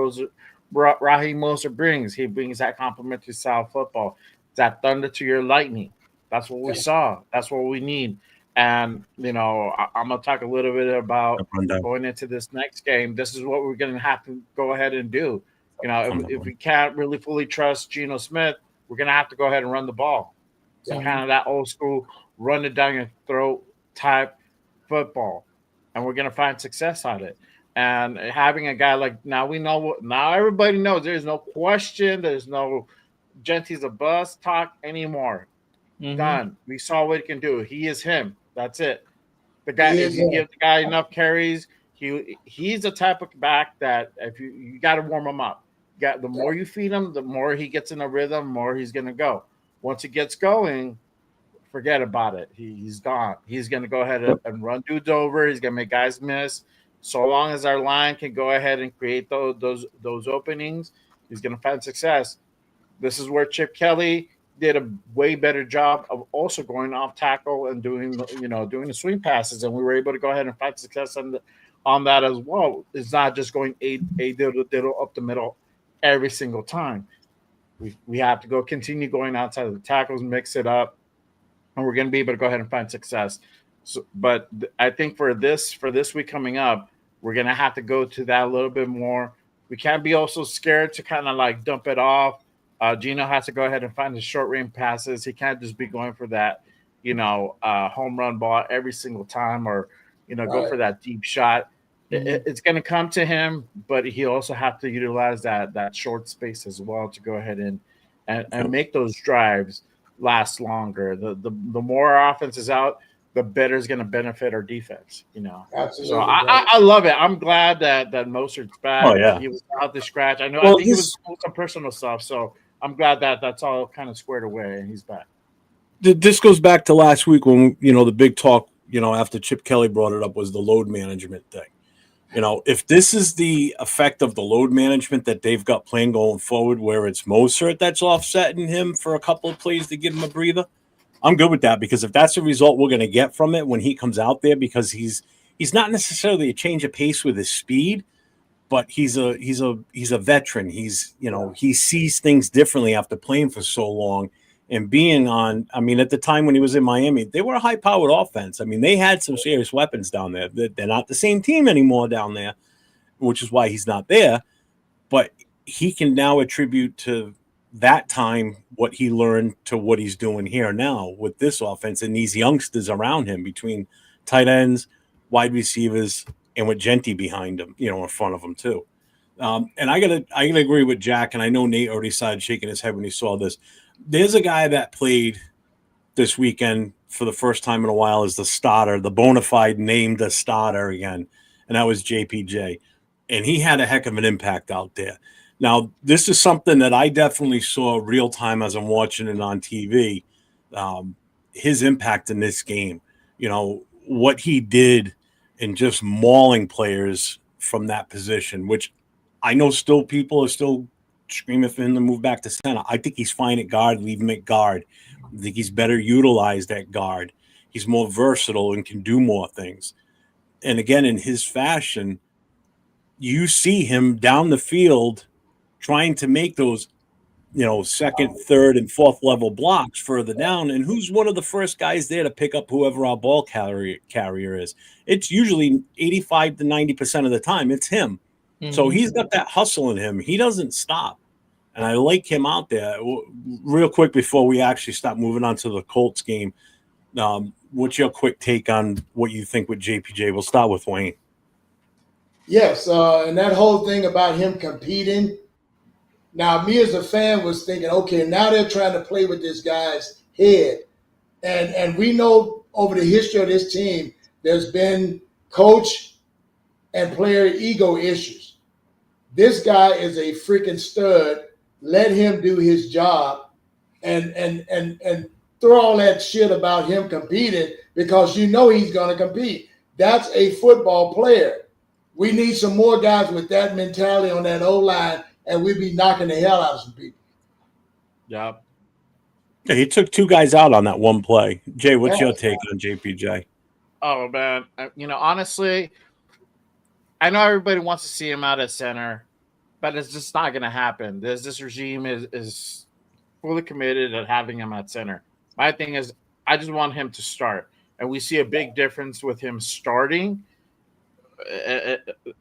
Raheem Mostert brings. He brings that complementary style football, that thunder to your lightning. That's what we saw. That's what we need. And I'm gonna talk a little bit about going into this next game. This is what we're gonna have to go ahead and do. If we can't really fully trust Geno Smith, we're gonna have to go ahead and run the ball. So kind of that old school run it down your throat type football, and we're gonna find success at it. And having a guy like now everybody knows there's no question, there's no Genty's a bust talk anymore. Done. We saw what he can do. He is him. That's it. The guy, if you give the guy enough carries, he's the type of back that if you got to warm him up. The more you feed him, the more he gets in a rhythm, the more he's gonna go. Once he gets going, forget about it. He's gone. He's gonna go ahead and run dudes over. He's gonna make guys miss. So long as our line can go ahead and create those openings, he's gonna find success. This is where Chip Kelly did a way better job of also going off tackle and doing the swing passes, and we were able to go ahead and find success on that as well. It's not just going a diddle up the middle every single time. We have to continue going outside of the tackles, mix it up, and we're going to be able to go ahead and find success. So, but I think for this week coming up, we're going to have to go to that a little bit more. We can't be also scared to kind of like dump it off. Geno has to go ahead and find the short range passes. He can't just be going for that, home run ball every single time, or go for that deep shot. It's going to come to him, but he also have to utilize that short space as well to go ahead and make those drives last longer. The more our offense is out, the better is going to benefit our defense. Absolutely. So I love it. I'm glad that Mostert's back. Oh yeah, he was out the scratch. I think it was some personal stuff. So I'm glad that that's all kind of squared away and he's back. This goes back to last week when the big talk after Chip Kelly brought it up was the load management thing. If this is the effect of the load management that they've got planned going forward, where it's Mostert that's offsetting him for a couple of plays to give him a breather, I'm good with that, because if that's the result we're going to get from it when he comes out there, because he's not necessarily a change of pace with his speed, but he's a veteran. He sees things differently after playing for so long and being on. I mean, at the time when he was in Miami, they were a high-powered offense. I mean, they had some serious weapons down there. They're not the same team anymore down there, which is why he's not there. But he can now attribute to that time what he learned to what he's doing here now with this offense and these youngsters around him, between tight ends, wide receivers, and with Genty behind him, in front of him too. And I gotta agree with Jack, and I know Nate already started shaking his head when he saw this. There's a guy that played this weekend for the first time in a while as the starter, the bona fide named the starter again, and that was JPJ. And he had a heck of an impact out there. Now, this is something that I definitely saw real time as I'm watching it on TV, his impact in this game, what he did in just mauling players from that position, which I know still people are still screaming for him to move back to center. I think he's fine at guard, leave him at guard. I think he's better utilized at guard. He's more versatile and can do more things. And again, in his fashion, you see him down the field trying to make those, second, third, and fourth level blocks further down. And who's one of the first guys there to pick up whoever our ball carrier is? It's usually 85 to 90% of the time. It's him. Mm-hmm. So he's got that hustle in him. He doesn't stop. And I like him out there. Real quick before we actually stop moving on to the Colts game, what's your quick take on what you think with JPJ? We'll start with Wayne. Yes, and that whole thing about him competing. Now, me as a fan was thinking, okay, now they're trying to play with this guy's head. And we know over the history of this team, there's been coach and player ego issues. This guy is a freaking stud. Let him do his job and throw all that shit about him competing, because he's going to compete. That's a football player. We need some more guys with that mentality on that O-line, and we'd be knocking the hell out of some people. Yeah. Yeah, he took two guys out on that one play. Jay, what's your take on JPJ? Oh, man. Honestly, I know everybody wants to see him out at center, but but it's just not going to happen. This regime is fully committed at having him at center. My thing is, I just want him to start, and we see a big difference with him starting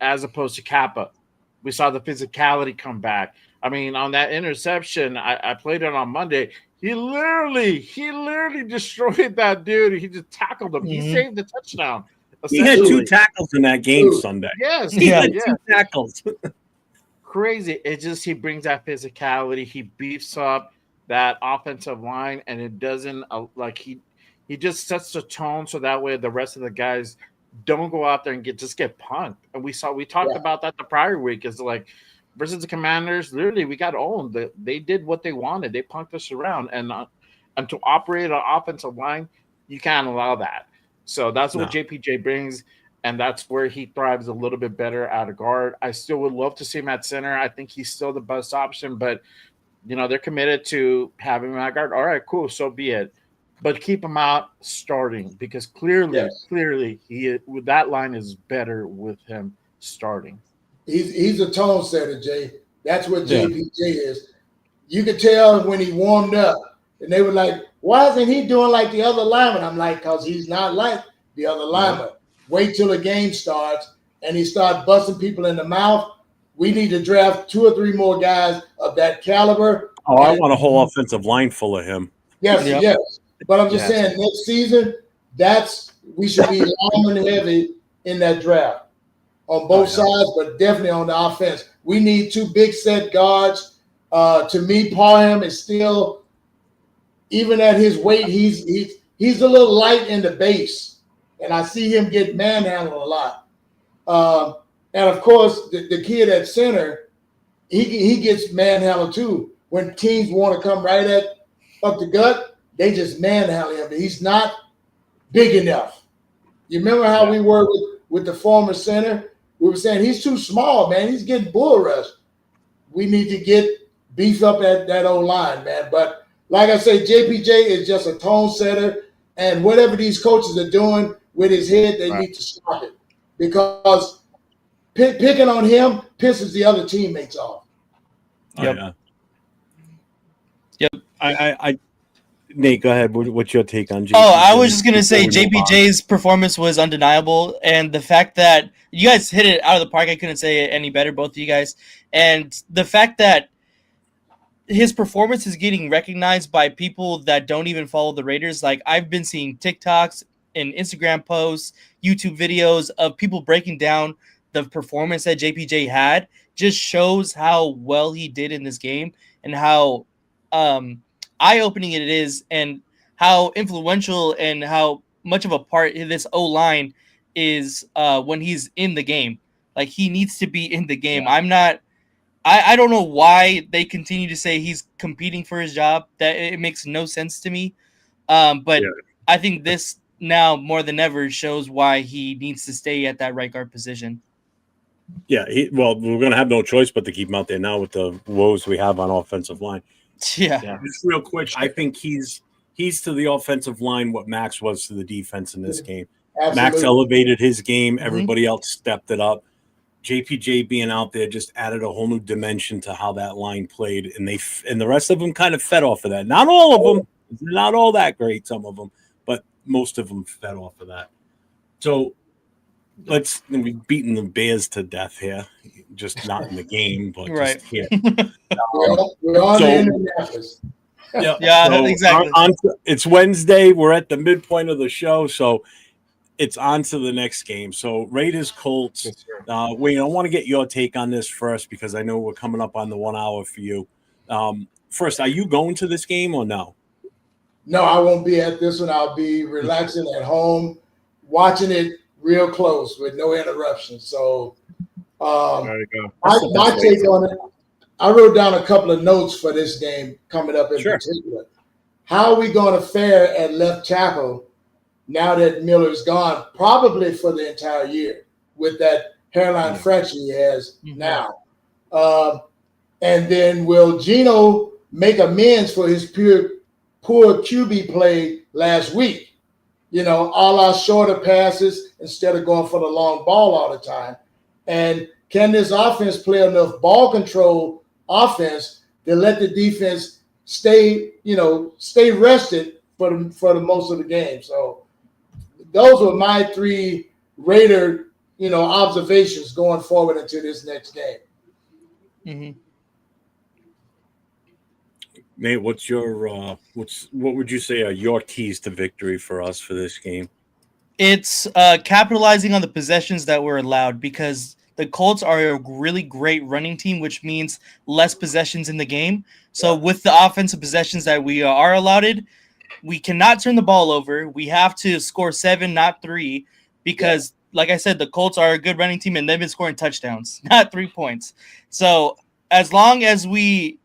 as opposed to Kappa. We saw the physicality come back. I mean, on that interception, I played it on Monday. He literally destroyed that dude. He just tackled him. He saved the touchdown. He had 2 tackles in that game Sunday. Yes, he had 2 tackles. Crazy. It just, he brings that physicality. He beefs up that offensive line, and it doesn't he just sets the tone so that way the rest of the guys don't go out there and get punked. And we talked about that the prior week, is like versus the Commanders. Literally, we got owned. They did what they wanted. They punked us around, and to operate an offensive line, you can't allow that. So that's what JPJ brings, and that's where he thrives a little bit better out of guard. I still would love to see him at center. I think he's still the best option, but they're committed to having him at guard. All right, cool, so be it. But keep him out starting, because clearly, that line is better with him starting. He's a tone setter, Jay. That's what JPJ is. You could tell when he warmed up, and they were like, "Why isn't he doing like the other lineman?" I'm like, "Because he's not like the other lineman." Wait till the game starts, and he starts busting people in the mouth. We need to draft 2 or 3 more guys of that caliber. Oh, I want a whole offensive line full of him. Yes. But I'm just saying, next season, we should be lineman heavy in that draft on both sides, but definitely on the offense. We need 2 big set guards. To me, Parham is still, even at his weight, he's a little light in the base, and I see him get manhandled a lot. And of course, the kid at center, he gets manhandled too. When teams want to come right up the gut, they just manhandle him. He's not big enough. You remember how we were with the former center? We were saying he's too small, man. He's getting bull rushed. We need to get beef up at that old line, man. But like I say, JPJ is just a tone setter, and whatever these coaches are doing with his head, they need to stop it, because picking on him pisses the other teammates off. Yep. Nate, go ahead. What's your take on JPJ? Oh, I was just going to say JPJ's performance was undeniable. And the fact that you guys hit it out of the park, I couldn't say it any better, both of you guys. And the fact that his performance is getting recognized by people that don't even follow the Raiders. Like, I've been seeing TikToks and Instagram posts, YouTube videos of people breaking down the performance that JPJ had. Just shows how well he did in this game and how eye-opening it is, and how influential and how much of a part this O-line is when he's in the game. Like, he needs to be in the game. I don't know why they continue to say he's competing for his job. That it makes no sense to me. But I think this now more than ever shows why he needs to stay at that right guard position. Yeah, we're going to have no choice but to keep him out there now with the woes we have on offensive line. Yeah. Just real quick, I think he's to the offensive line what Max was to the defense in this game. Absolutely. Max elevated his game. Everybody else stepped it up. JPJ being out there just added a whole new dimension to how that line played, and the rest of them kind of fed off of that. Not all of them, not all that great, some of them, but most of them fed off of that. So we're beating the Bears to death here, just not in the game, but just here. We're on the Indianapolis. Exactly. It's Wednesday. We're at the midpoint of the show, so it's on to the next game. So Raiders Colts. Wayne, I want to get your take on this first, because I know we're coming up on the 1 hour for you. First, are you going to this game or no? No, I won't be at this one. I'll be relaxing at home, watching it real close with no interruptions. So there you go. My take on it, I wrote down a couple of notes for this game coming up in particular. How are we going to fare at left tackle now that Miller's gone, probably for the entire year, with that hairline fracture he has now? And then will Geno make amends for his poor QB play last week? You know, all our shorter passes instead of going for the long ball all the time. And can this offense play enough ball control offense to let the defense stay rested for the most of the game? So those were my 3 Raider, observations going forward into this next game. Mm-hmm. Nate, what's your what would you say are your keys to victory for us for this game? It's capitalizing on the possessions that were allowed, because the Colts are a really great running team, which means less possessions in the game. So with the offensive possessions that we are allotted, we cannot turn the ball over. We have to score 7, not 3, because like I said, the Colts are a good running team and they've been scoring touchdowns, not 3 points. So as long as we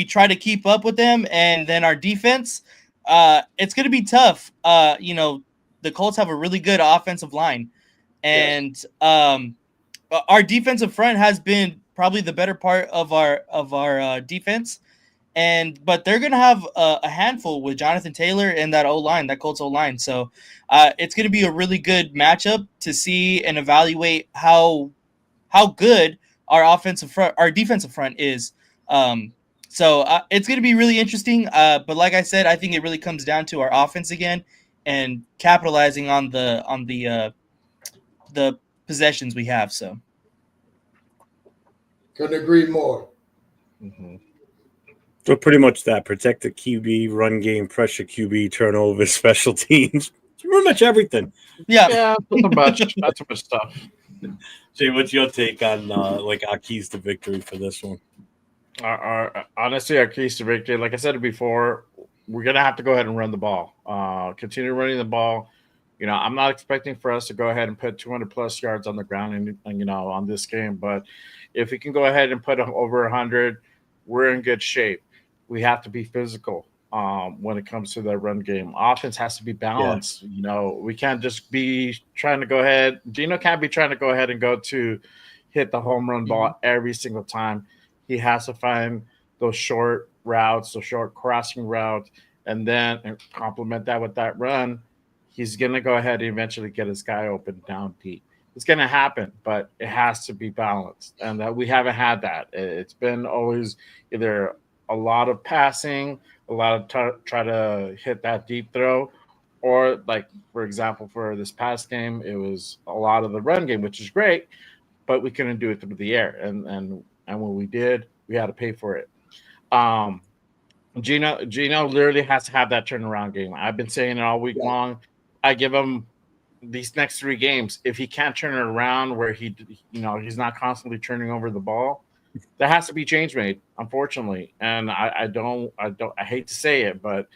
try to keep up with them, and then our defense, it's going to be tough. The Colts have a really good offensive line, and our defensive front has been probably the better part of our defense. But they're gonna have a handful with Jonathan Taylor and that O-line, that Colts O-line. So it's gonna be a really good matchup to see and evaluate how good our defensive front is. So it's gonna be really interesting. But like I said, I think it really comes down to our offense again and capitalizing on the possessions we have. So couldn't agree more. Mm-hmm. So pretty much that: protect the QB, run game, pressure QB, turnovers, special teams, pretty much everything. Yeah, not too much stuff. Jay, what's your take on our keys to victory for this one? Honestly, our keys to victory, like I said before, we're gonna have to go ahead and run the ball. Continue running the ball. I'm not expecting for us to go ahead and put 200 plus yards on the ground and on this game, but if we can go ahead and put over 100, we're in good shape. We have to be physical when it comes to the run game. Offense has to be balanced. Yeah. We can't just be trying to go ahead. Gino can't be trying to go ahead and go to hit the home run ball every single time. He has to find those short routes, those short crossing routes, and then complement that with that run. He's going to go ahead and eventually get his guy open down deep. It's going to happen, but it has to be balanced. And we haven't had that. It's been always either a lot of passing, a lot of try to hit that deep throw, or like, for example, for this past game, it was a lot of the run game, which is great, but we couldn't do it through the air. And when we did, we had to pay for it. Gino literally has to have that turnaround game. I've been saying it all week long. I give him these next 3 games. If he can't turn it around where he's not constantly turning over the ball, there has to be change made, unfortunately. And I hate to say it, but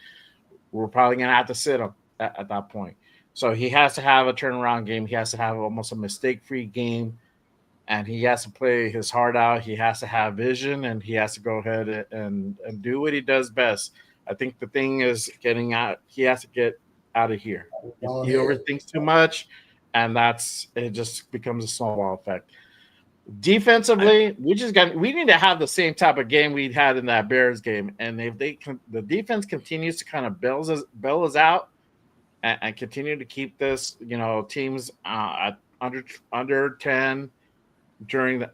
we're probably going to have to sit him at that point. So he has to have a turnaround game. He has to have almost a mistake-free game, and he has to play his heart out. He has to have vision, and he has to go ahead and do what he does best. I think the thing is getting out. He has to get out of here. He overthinks too much, and it just becomes a snowball effect. Defensively, we need to have the same type of game we had in that Bears game, and if the defense continues to kind of bail us out and continue to keep this, teams at under 10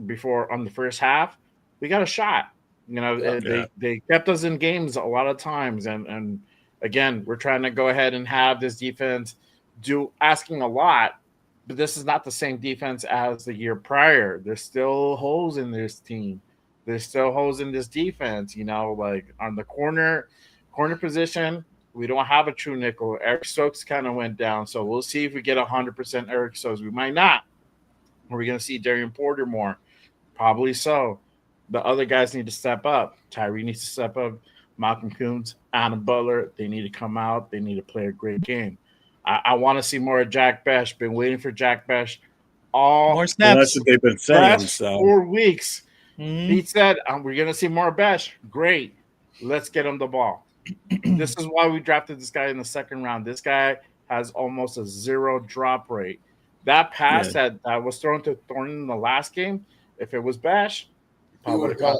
before on the first half, we got a shot. They kept us in games a lot of times, and again, we're trying to go ahead and have this defense asking a lot. But this is not the same defense as the year prior. There's still holes in this team. There's still holes in this defense. Like on the corner position, we don't have a true nickel. Eric Stokes kind of went down. So we'll see if we get 100% Eric Stokes. We might not. Are we going to see Darian Porter more? Probably so. The other guys need to step up. Tyree needs to step up. Malcolm Coons, Adam Butler, they need to come out. They need to play a great game. I want to see more of Jack Besh. Been waiting for Jack Besh more snaps. That's what they've been saying. So 4 weeks. He said, we're going to see more Besh. Great. Let's get him the ball. This is why we drafted this guy in the second round. This guy has almost a 0 drop rate. That pass that was thrown to Thornton in the last game, if it was Besh, I would have caught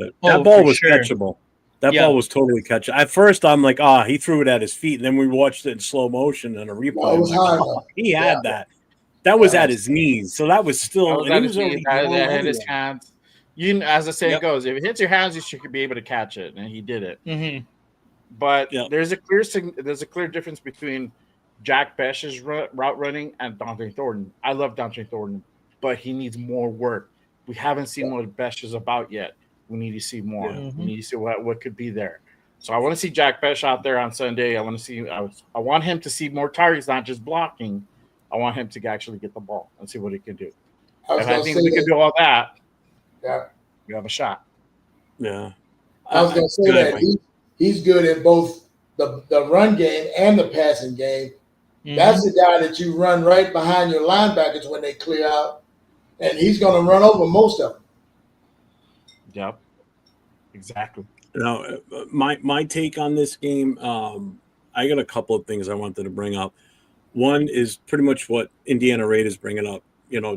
it. That ball was catchable. That ball was totally catchable. At first, I'm like, he threw it at his feet. And then we watched it in slow motion and a replay. He had that. That was at his knees, so that was still. That hit his hands. As the saying goes, if it hits your hands, you should be able to catch it, and he did it. Mm-hmm. But there's a clear difference between Jack Besh's route running and Dante Thornton. I love Dante Thornton, but he needs more work. We haven't seen what Besh is about yet. We need to see more. Mm-hmm. We need to see what could be there. So I want to see Jack Besh out there on Sunday. I want him to see more targets, not just blocking. I want him to actually get the ball and see what he can do. If I think we can do all that, we have a shot. Yeah. I was going to say that he's good in both the run game and the passing game. Mm-hmm. That's the guy that you run right behind your linebackers when they clear out, and he's going to run over most of them. Yep. Exactly. Now, my take on this game, I got a couple of things I wanted to bring up. One is pretty much what Indiana Raiders bringing up.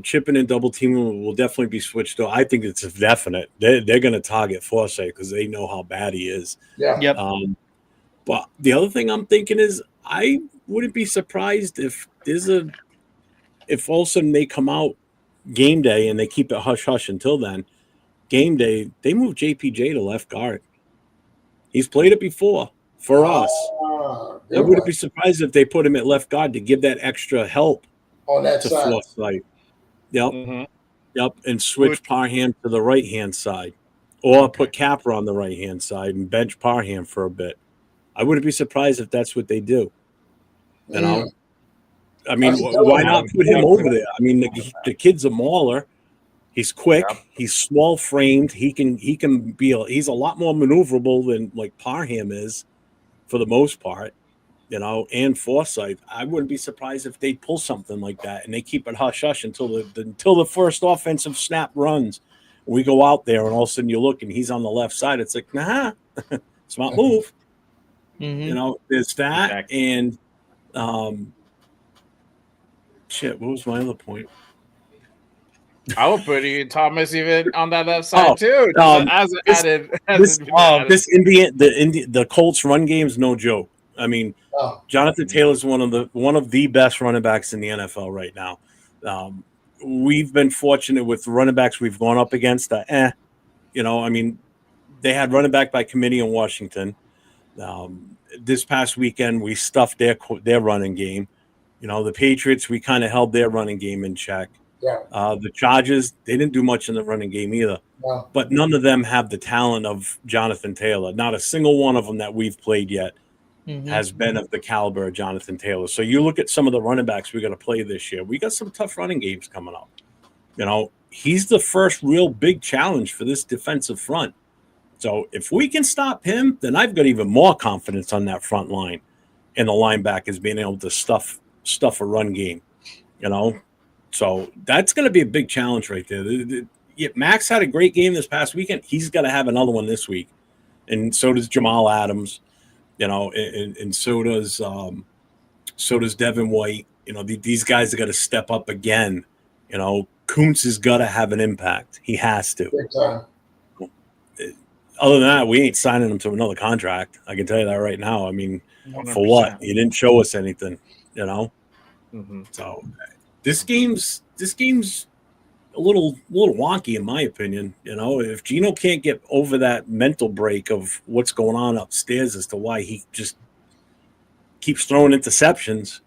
Chipping and double teaming will definitely be switched to. I think it's a definite. They're going to target Forsythe because they know how bad he is. Yeah. Yep. But the other thing I'm thinking is I wouldn't be surprised if all of a sudden they come out game day and they keep it hush hush until then. Game day, they move JPJ to left guard. He's played it before for us. I wouldn't be surprised if they put him at left guard to give that extra help on that side. Forsythe. Yep. Mm-hmm. Yep. And switch Parham to the right hand side. Or put Capper on the right hand side and bench Parham for a bit. I wouldn't be surprised if that's what they do. I mean, why not put him over there? I mean, the kid's a mauler. He's quick. Yeah. He's small framed. He can be. He's a lot more maneuverable than like Parham is, for the most part. And Forsythe. I wouldn't be surprised if they pull something like that and they keep it hush hush until the first offensive snap runs. We go out there and all of a sudden you look and he's on the left side. It's like, nah, smart move. Mm-hmm. There's that and shit. What was my other point? I would put Thomas even on that left side too. The Colts run game is no joke. I mean, Jonathan Taylor is one of the best running backs in the NFL right now. We've been fortunate with running backs we've gone up against. I mean, they had running back by committee in Washington. This past weekend, we stuffed their running game. The Patriots, we kind of held their running game in check. Yeah. The Chargers, they didn't do much in the running game either. No. But none of them have the talent of Jonathan Taylor. Not a single one of them that we've played yet has been of the caliber of Jonathan Taylor. So you look at some of the running backs we're going to play this year. We got some tough running games coming up. He's the first real big challenge for this defensive front. So if we can stop him, then I've got even more confidence on that front line and the linebackers being able to stuff a run game, So that's going to be a big challenge right there. Max had a great game this past weekend. He's got to have another one this week. And so does Jamal Adams, and so does Devin White. These guys are going to step up again. Kuntz has got to have an impact. He has to. Other than that, we ain't signing him to another contract. I can tell you that right now. I mean, 100%. For what? He didn't show us anything, Mm-hmm. So this game's a little wonky in my opinion. If Geno can't get over that mental break of what's going on upstairs as to why he just keeps throwing interceptions,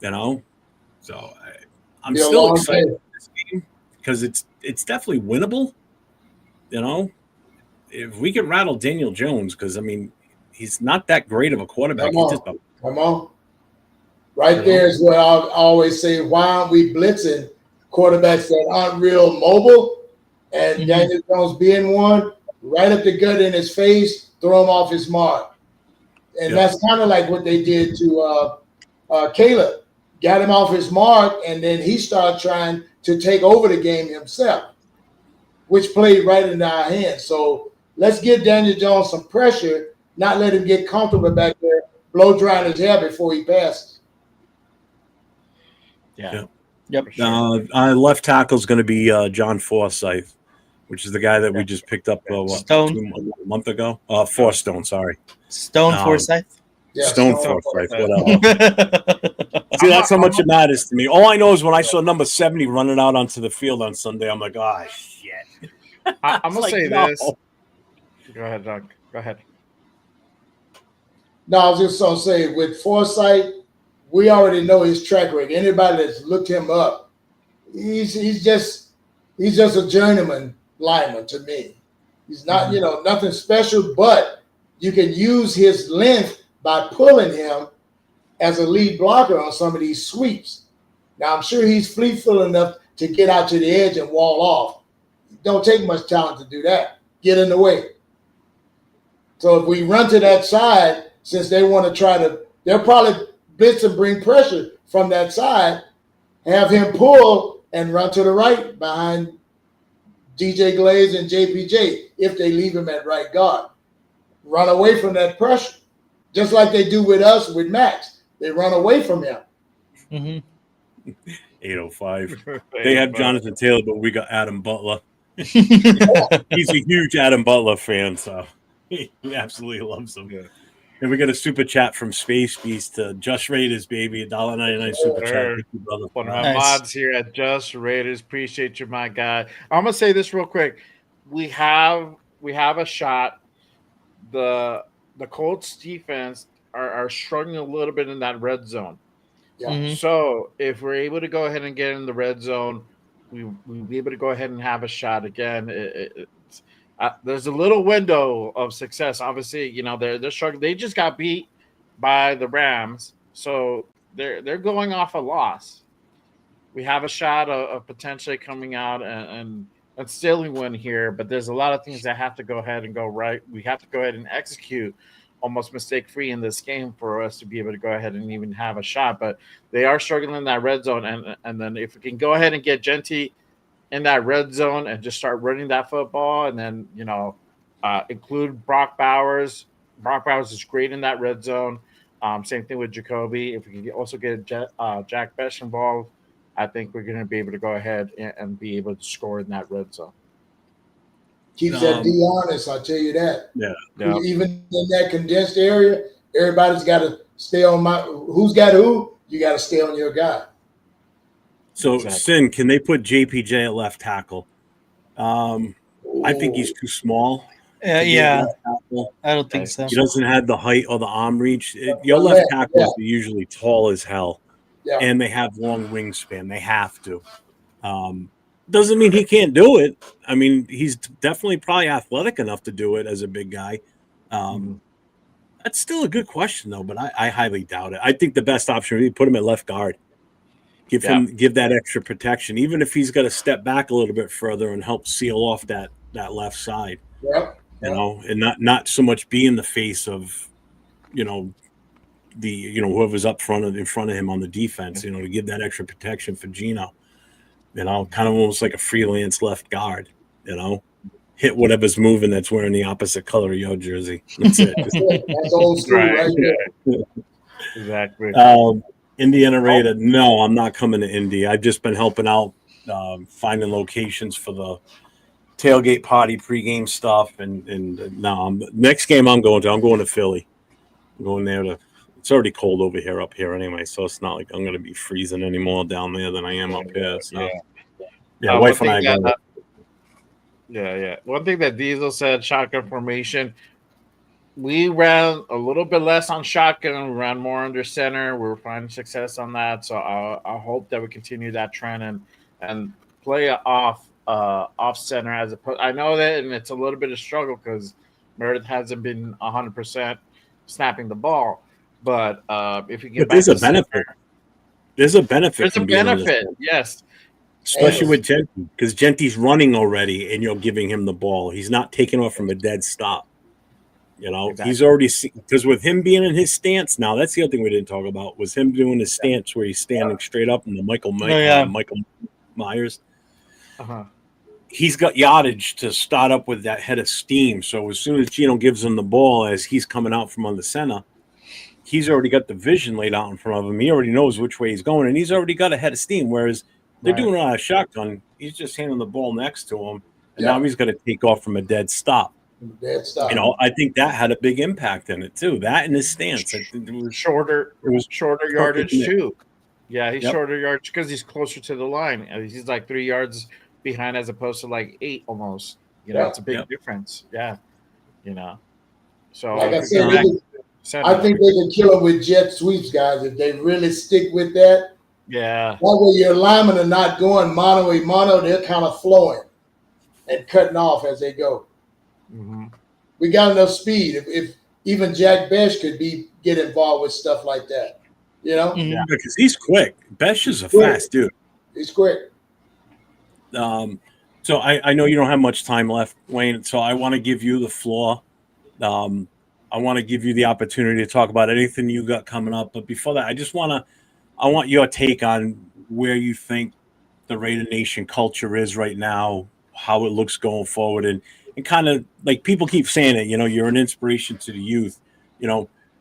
So I'm still excited for this game because it's definitely winnable. If we could rattle Daniel Jones, because I mean he's not that great of a quarterback. Come on. Right there is what I always say. Why aren't we blitzing quarterbacks that aren't real mobile? And Daniel Jones being one, right up the gut in his face, throw him off his mark. And that's kind of like what they did to Caleb. Got him off his mark, and then he started trying to take over the game himself, which played right into our hands. So let's give Daniel Jones some pressure, not let him get comfortable back there, blow drying his hair before he passes. Yeah. Yep. Our left tackle is going to be John Forsythe, which is the guy that we just picked up a month ago. Forstone, sorry. Stone Forsythe? Yeah, Stone Forsythe, whatever. See, that's how much it matters to me. All I know is when I saw number 70 running out onto the field on Sunday, I'm like, oh, shit. I'm going to say this. Go ahead, Doug. Go ahead. No, I was just going to say, with Forsythe, we already know his track record. Anybody that's looked him up, he's just a journeyman lineman to me. He's not, nothing special, but you can use his length by pulling him as a lead blocker on some of these sweeps. Now, I'm sure he's fleet-footed enough to get out to the edge and wall off. Don't take much talent to do that. Get in the way. So if we run to that side, since they want to they'll probably blitz and bring pressure from that side, have him pull and run to the right behind DJ Glaze and JPJ if they leave him at right guard. Run away from that pressure, just like they do with us with Max. They run away from him. Mm-hmm. 805. They have Jonathan Taylor, but we got Adam Butler. He's a huge Adam Butler fan, so he absolutely loves him. Yeah. And we got a super chat from Space Beast to Just Raiders, baby. $1.99 super chat. Thank you, brother. One of my mods here at Just Raiders. Appreciate you, my guy. I'm gonna say this real quick. We have a shot. The Colts defense are struggling a little bit in that red zone. Yeah. Mm-hmm. So if we're able to go ahead and get in the red zone, we'll be able to go ahead and have a shot again. There's a little window of success. Obviously, they're struggling. They just got beat by the Rams, so they're going off a loss. We have a shot of potentially coming out and stealing one here, but there's a lot of things that have to go ahead and go right. We have to go ahead and execute almost mistake-free in this game for us to be able to go ahead and even have a shot. But they are struggling in that red zone, and then if we can go ahead and get Genty in that red zone and just start running that football, and then include Brock Bowers. Brock Bowers is great in that red zone. Same thing with Jacoby. If we can also get Jack Besh involved, I think we're going to be able to go ahead and be able to score in that red zone. Keeps that D honest, I'll tell you that. Yeah. Even in that condensed area, everybody's got to stay on who's got who, you got to stay on your guy. So, exactly. Sin, can they put JPJ at left tackle? I think he's too small. Yeah. I don't think so. He doesn't have the height or the arm reach. Your left tackles are usually tall as hell, and they have long wingspan. They have to. Doesn't mean he can't do it. I mean, he's definitely probably athletic enough to do it as a big guy. That's still a good question, though, but I highly doubt it. I think the best option would be put him at left guard. Give that extra protection, even if he's got to step back a little bit further and help seal off that left side. And not so much be in the face of, whoever's up in front of him on the defense. To give that extra protection for Gino. Kind of almost like a freelance left guard. Hit whatever's moving that's wearing the opposite color of your jersey. That's it. That's old school, right? Exactly. Indiana Raider, no, I'm not coming to Indy. I've just been helping out, finding locations for the tailgate party pregame stuff. And no, next game I'm going to Philly. I'm going there it's already cold up here anyway, so it's not like I'm going to be freezing any more down there than I am up here. So, wife and I are going. Yeah. One thing that Diesel said, shotgun formation. We ran a little bit less on shotgun. We ran more under center. We were finding success on that. So I hope that we continue that trend and play off center as opposed. I know that, and it's a little bit of struggle because Meredith hasn't been 100% snapping the ball. But if you get, there's a benefit. There's a benefit. There's a benefit. Yes. Especially with Genty, because Genty's running already, and you're giving him the ball. He's not taking off from a dead stop. Exactly. He's already because with him being in his stance now, that's the other thing we didn't talk about was him doing his stance where he's standing straight up in the Michael Myers. He's got yardage to start up with that head of steam. So as soon as Gino gives him the ball as he's coming out from under center, he's already got the vision laid out in front of him. He already knows which way he's going, and he's already got a head of steam. Whereas they're doing it on a shotgun, he's just handing the ball next to him, and now he's got to take off from a dead stop. I think that had a big impact in it too. That and his stance. It was shorter yardage too. Yeah, he's shorter yards because he's closer to the line. He's like 3 yards behind as opposed to like 8 almost. It's a big difference. Yeah, So like I said, I think they can kill him with jet sweeps, guys, if they really stick with that. Yeah. That way your linemen are not going mano a mano. They're kind of flowing and cutting off as they go. Mm-hmm. We got enough speed. If even Jack Besh could get involved with stuff like that, Yeah, because he's quick. Besh is a fast dude. He's quick. So I know you don't have much time left, Wayne. So I want to give you the floor. I want to give you the opportunity to talk about anything you got coming up. But before that, I want your take on where you think the Raider Nation culture is right now, how it looks going forward, and kind of like people keep saying it, you're an inspiration to the youth,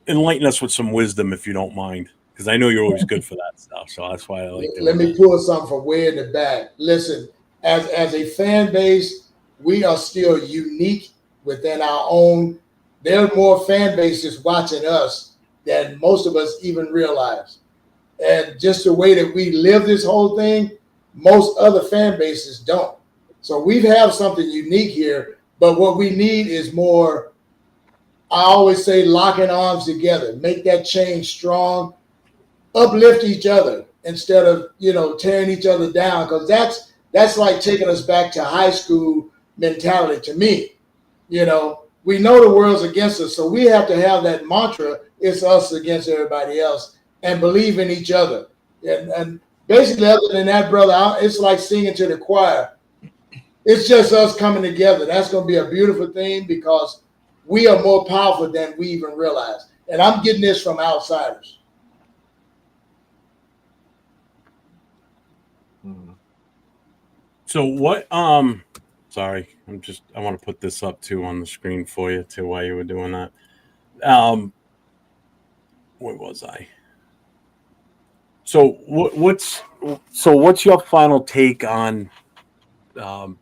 enlighten us with some wisdom if you don't mind, because I know you're always good for that stuff. So that's why I like Let me pull something from way in the back. Listen, as a fan base, we are still unique within our own. There are more fan bases watching us than most of us even realize. And just the way that we live this whole thing, most other fan bases don't. So we have something unique here, but what we need is more, I always say, locking arms together, make that change strong, uplift each other instead of, tearing each other down, because that's like taking us back to high school mentality to me. We know the world's against us, so we have to have that mantra, it's us against everybody else, and believe in each other. And basically, other than that, brother, it's like singing to the choir. It's just us coming together. That's going to be a beautiful thing because we are more powerful than we even realize. And I'm getting this from outsiders. So what, sorry, I want to put this up too on the screen for you too while you were doing that. Where was I? So what's your final take on, for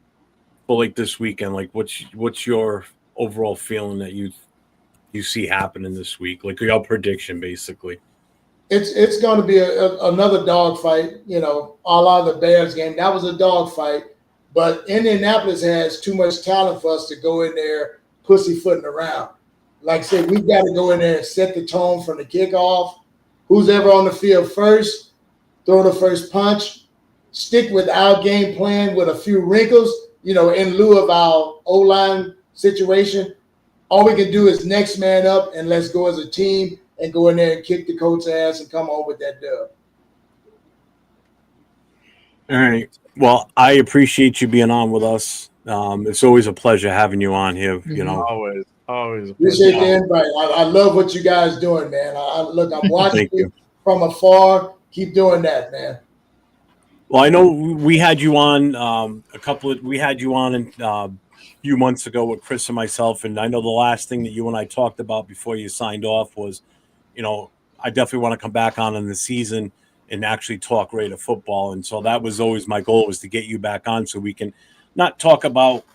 like this weekend? Like what's your overall feeling that you see happening this week? Like your prediction, basically. It's going to be another dogfight, a la the Bears game. That was a dogfight, but Indianapolis has too much talent for us to go in there pussyfooting around. Like I said, we've got to go in there and set the tone from the kickoff. Who's ever on the field first, throw the first punch, stick with our game plan with a few wrinkles, in lieu of our O-line situation. All we can do is next man up and let's go as a team and go in there and kick the Colts' ass and come home with that dub. All right. Well, I appreciate you being on with us. It's always a pleasure having you on here. Always. Appreciate the invite. I love what you guys doing, man. I'm watching you from afar. Keep doing that, man. Well, I know we had you on a few months ago with Chris and myself, and I know the last thing that you and I talked about before you signed off was, I definitely want to come back on in the season and actually talk Raider football. And so that was always my goal, was to get you back on so we can not talk about,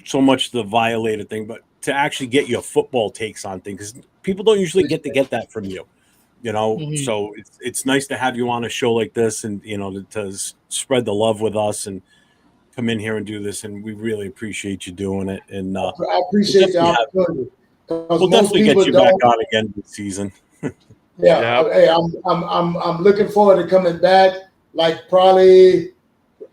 so much the Violator thing, but to actually get your football takes on things, because people don't usually get that from you, So it's nice to have you on a show like this and, to spread the love with us and come in here and do this. And we really appreciate you doing it. And I appreciate the opportunity. We'll definitely get you back on again this season. Yeah. Hey, I'm looking forward to coming back, like probably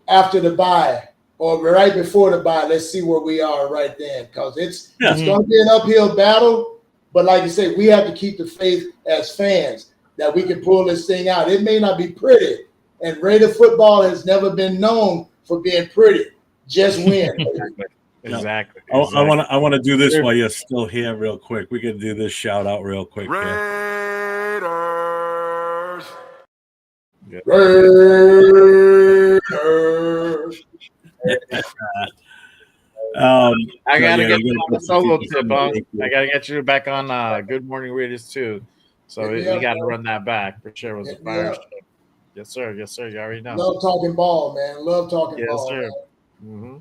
after the bye or right before the bye. Let's see where we are right then, because it's going to be an uphill battle. But like you say, we have to keep the faith as fans that we can pull this thing out. It may not be pretty, and Raider football has never been known for being pretty. Just win. Exactly. I want to do this while you're still here, real quick. We could do this shout out real quick. Raiders. Yeah. Raiders. I gotta get you on a solo tip, I gotta get you back on Good Morning Raiders too. So we gotta run that back for sure. It was a fire show. Yes, sir. Yes, sir. You already know. Love talking ball, man. Love talking ball. Yes, sir. Mm-hmm.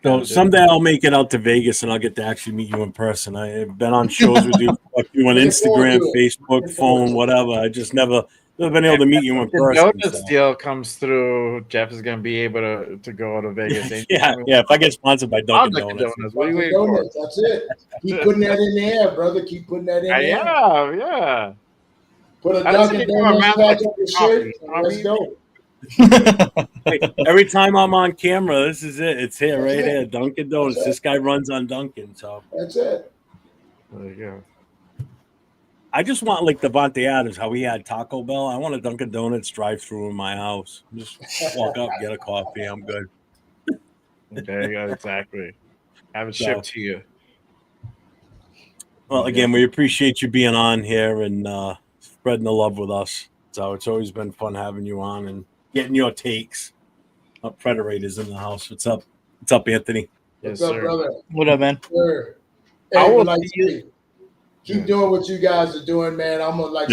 So someday I'll make it out to Vegas and I'll get to actually meet you in person. I've been on shows with you on Instagram, Facebook, phone, whatever. I just never I've been able to meet you in the person. Donuts deal comes through. Jeff is going to be able to go to Vegas. Yeah. If I get sponsored by Dunkin' Donuts. What are you waiting for? That's it. Keep putting that in the air, brother. Keep putting that in the air. Yeah. Put a Dunkin' Donuts patch on your shirt. Let's go. Every time I'm on camera, this is it. It's here, right here. Dunkin' Donuts. This guy runs on Dunkin', so that's it. There you go. I just want like Devontae Adams, how he had Taco Bell. I want a Dunkin' Donuts drive-through in my house. Just walk up, get a coffee. I'm good. There you go. Exactly. Have it shipped to you. Well, again, we appreciate you being on here and spreading the love with us. So it's always been fun having you on and getting your takes. Predators in the house. What's up? What's up, Anthony? What's up, brother? What up, man? Sir. Hey, keep doing what you guys are doing, man. I'm gonna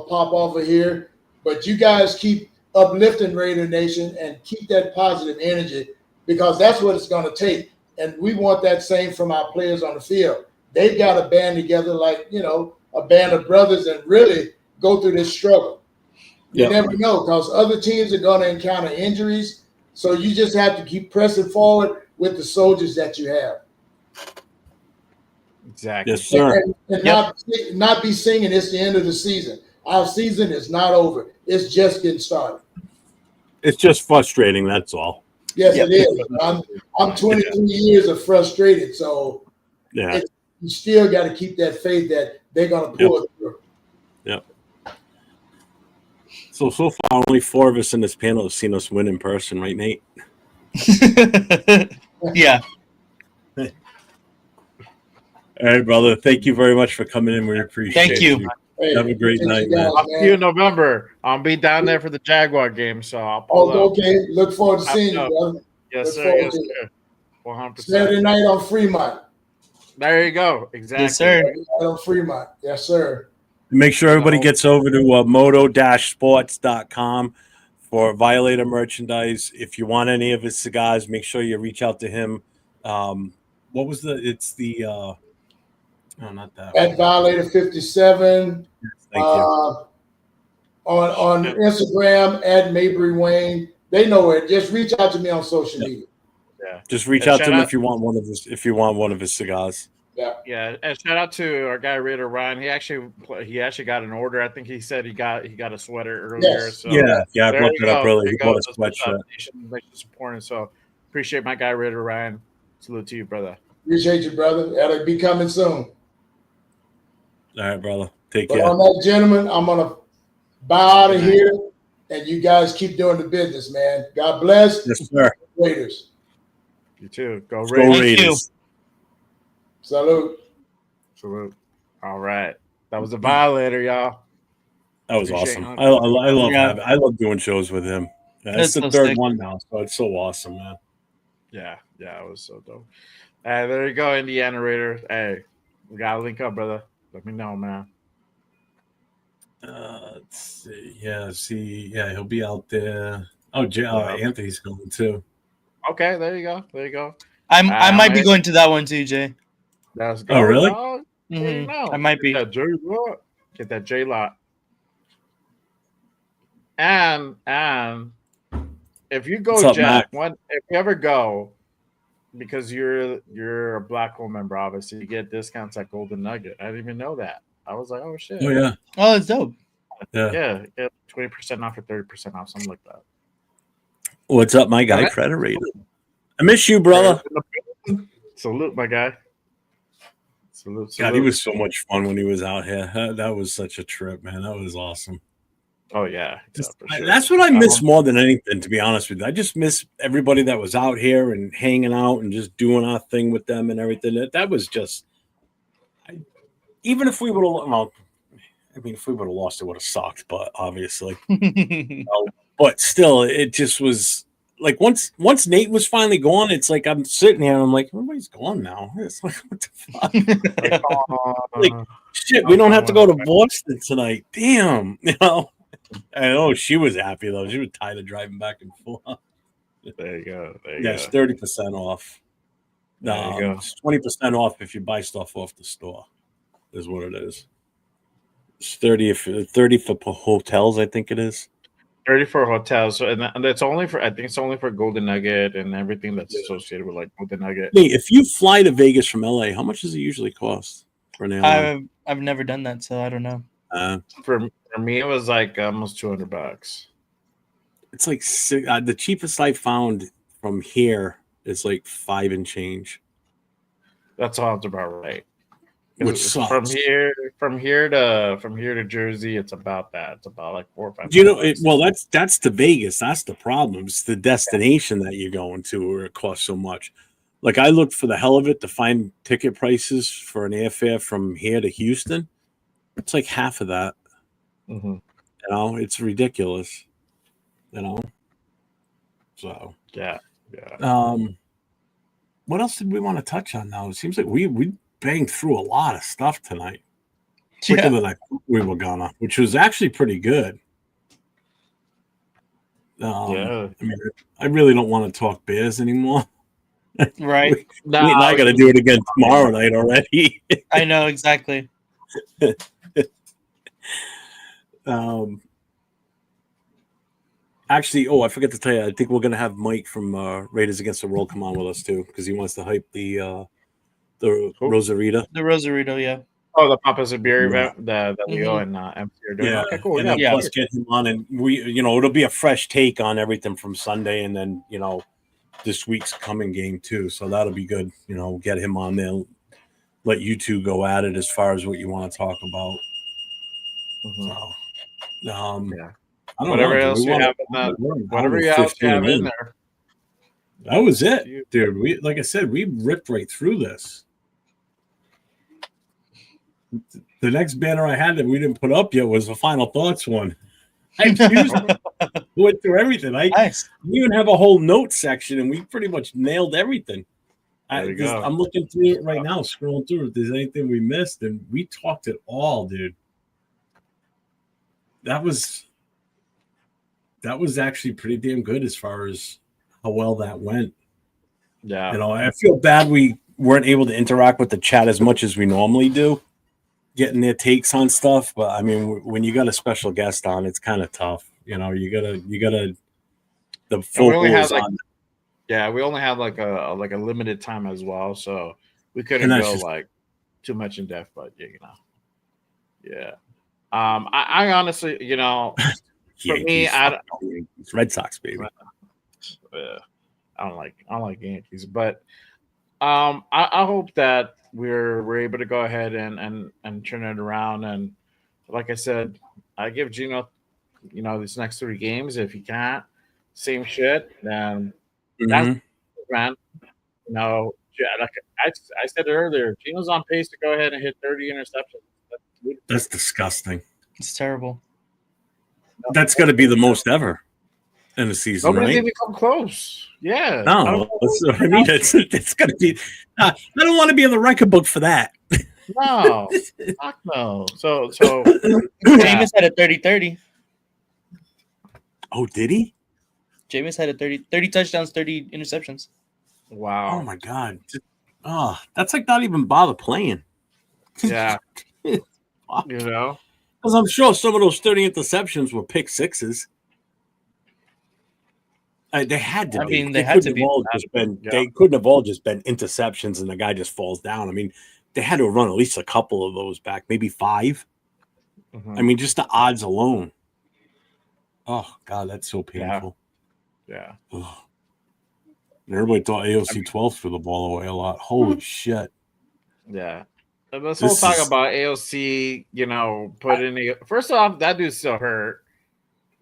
pop off of here, but you guys keep uplifting Raider Nation and keep that positive energy because that's what it's gonna take. And we want that same from our players on the field. They've got to band together like a band of brothers and really go through this struggle. You never know because other teams are going to encounter injuries. So you just have to keep pressing forward with the soldiers that you have. Exactly. Yes, sir. And not be singing it's the end of the season. Our season is not over. It's just getting started. It's just frustrating, that's all. Yes, it is. I'm 23 years of frustrated. So you still got to keep that faith that they're going to pull it through. Yep. So far, only 4 of us in this panel have seen us win in person, right, Nate? Yeah. All right, brother. Thank you very much for coming in. We appreciate you. Hey, have a great night, man. I'll see you in November. I'll be down there for the Jaguar game, so I'll pull up. Okay. Look forward to seeing you, brother. Yes, sir. Yes, sir. 100%. Saturday night on Fremont. There you go. Exactly. Yes, sir. On Fremont. Yes, sir. Make sure everybody gets over to moto-sports.com for Violator merchandise. If you want any of his cigars, make sure you reach out to him. What was not that. At Violator 57. Yes, thank you. On Instagram at Mabry Wayne. They know it. Just reach out to me on social media. Yeah. Just reach out to him if you want one of his cigars. Yeah, and shout out to our guy Raider Ryan. He actually got an order. I think he said he got a sweater earlier. Yes. So I brought that up earlier. He bought a sweatshirt. Supporting. So appreciate my guy Raider Ryan. Salute to you, brother. Appreciate you, brother. That'll be coming soon. All right, brother. Take care. On that, gentlemen, I'm gonna bow out of here, and you guys keep doing the business, man. God bless. Yes, sir. Raiders. You too. Go Raiders. Raiders. Thank you. Salute. All right. That was a Violator, y'all. That was awesome. I love doing shows with him. It's the third one now, so it's so awesome, man. Yeah, it was so dope. Hey, there you go, Indiana Raider. Hey, we gotta link up, brother. Let me know, man. Let's see. He'll be out there. Anthony's going too. Okay, there you go. I might be going to that one too, Jay. Let's go. Oh, really? I might be. Get that J lot. And if you go, Jeff, if you ever go, because you're a Black Hole member, obviously you get discounts at Golden Nugget. I didn't even know that. I was like, oh shit. Oh yeah. Oh, it's dope. Yeah, 20% off or 30% off, something like that. What's up, my guy, Predator? I miss you, brother. Salute, my guy. Salute. God, he was so much fun when he was out here. That was such a trip, man. That was awesome. Oh yeah, for sure. That's what I miss more than anything, to be honest with you. I just miss everybody that was out here and hanging out and just doing our thing with them and everything. That was just, even if we would have, if we would have lost, it would have sucked. But obviously, but still, it just was like once Nate was finally gone, it's like I'm sitting here and I'm like, everybody's gone now. It's like, what the fuck? Like, shit, we don't have to go to Boston tonight. Damn, I know she was happy though. She was tired of driving back and forth. There you go. It's 30% off. It's 20% off if you buy stuff off the store. Is what it is. It's 30 for hotels, I think it is. 30 for hotels, so and that's only for, I think it's only for Golden Nugget and everything that's associated with like Golden Nugget. Hey, if you fly to Vegas from LA, how much does it usually cost for an airline? I've never done that, so I don't know. For me, it was like almost $200. It's like the cheapest I found from here is like 5 and change. That sounds about right. Which sucks. From here to Jersey, it's about that. It's about like $4 or $5. You know, well, that's to Vegas. That's the problem. It's the destination that you're going to where it costs so much. Like I looked for the hell of it to find ticket prices for an airfare from here to Houston. It's like half of that. Mm-hmm. You know, it's ridiculous. You know, so yeah. What else did we want to touch on now? It seems like we banged through a lot of stuff tonight. Quicker than I thought we were gonna, which was actually pretty good. I mean, I really don't want to talk Bears anymore. Right. I got to do it again tomorrow night already. I know, exactly. Actually, I forgot to tell you, I think we're going to have Mike from Raiders Against the World come on with us too, because he wants to hype the Rosarita. The Rosarito, yeah. Oh, the Papa's a beer event that Leo and MC are doing. Yeah, okay, cool. And plus get him on, and it'll be a fresh take on everything from Sunday, and then this week's coming game too. So that'll be good. Get him on there. Let you two go at it as far as what you want to talk about. Mm-hmm. So, I don't whatever know. Else you have in that, whatever else you have in there. That was it, dude. Like I said, we ripped right through this. The next banner I had that we didn't put up yet was the final thoughts one. I went through everything. Nice. We even have a whole note section, and we pretty much nailed everything. I'm looking through it right now, scrolling through if there's anything we missed, and we talked it all, dude. That was actually pretty damn good as far as how well that went. Yeah. I feel bad we weren't able to interact with the chat as much as we normally do, getting their takes on stuff. But I mean, when you got a special guest on, it's kind of tough. You gotta the focus on. Yeah, we only had like a limited time as well, so we couldn't go like too much in depth. But yeah. I honestly, for me, it's Red Sox, baby. I don't like Yankees, but I hope that we're able to go ahead and turn it around. And like I said, I give Gino, these next 3 games. If he can't, same shit. Then that's man. Like I said earlier, Gino's on pace to go ahead and hit 30 interceptions. That's disgusting. It's terrible. That's got to be the most ever in a season, Nobody's right? even come close. Yeah. No, I mean, it's got to be. I don't want to be in the record book for that. No, fuck no. So Jameis had a 30-30. Oh, did he? Jameis had a 30 touchdowns, 30 interceptions. Wow. Oh my God. Oh, that's like not even bother playing. Yeah. Because I'm sure some of those 30 interceptions were pick sixes. They had to be. They couldn't have all just been interceptions and the guy just falls down. I mean, they had to run at least a couple of those back, maybe 5. Mm-hmm. I mean, just the odds alone. Oh, God, that's so painful. Yeah. And everybody thought AOC 12 threw the ball away a lot. Holy shit. Yeah. And this whole talk about AOC, first off, that dude's still hurt.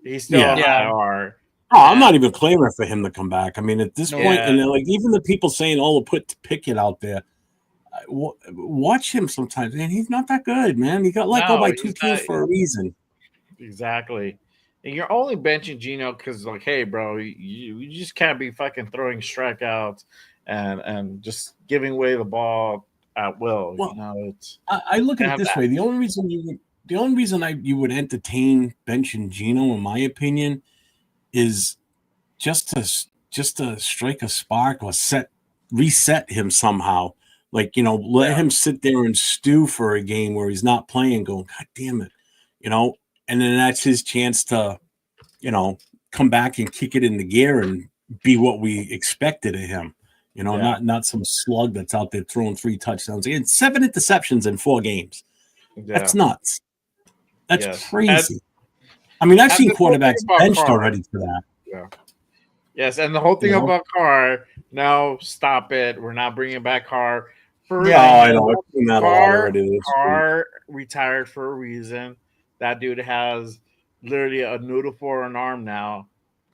He's still on IR. Oh, I'm not even claiming for him to come back. I mean, at this point, and even the people saying, put Pickett out there, watch him sometimes. Man, he's not that good, man. He got let go by 2 teams for a reason. Exactly. And you're only benching Gino because, hey, bro, you just can't be fucking throwing strikeouts and just giving away the ball at will. Well, I look at it this way: the only reason you would entertain benching Gino, in my opinion, is just to strike a spark or reset him somehow. Let him sit there and stew for a game where he's not playing. Going, God damn it! you know, and then that's his chance to, you know, come back and kick it into gear and be what we expected of him. You know, not some slug that's out there throwing 3 touchdowns and 7 interceptions in 4 games. Yeah. That's nuts. That's crazy. I mean, I've seen quarterbacks benched already for that. Yeah. Yes, and the whole thing about Carr, no, stop it. We're not bringing back Carr. I know. I've seen that Carr retired for a reason. That dude has literally a noodle for an arm now.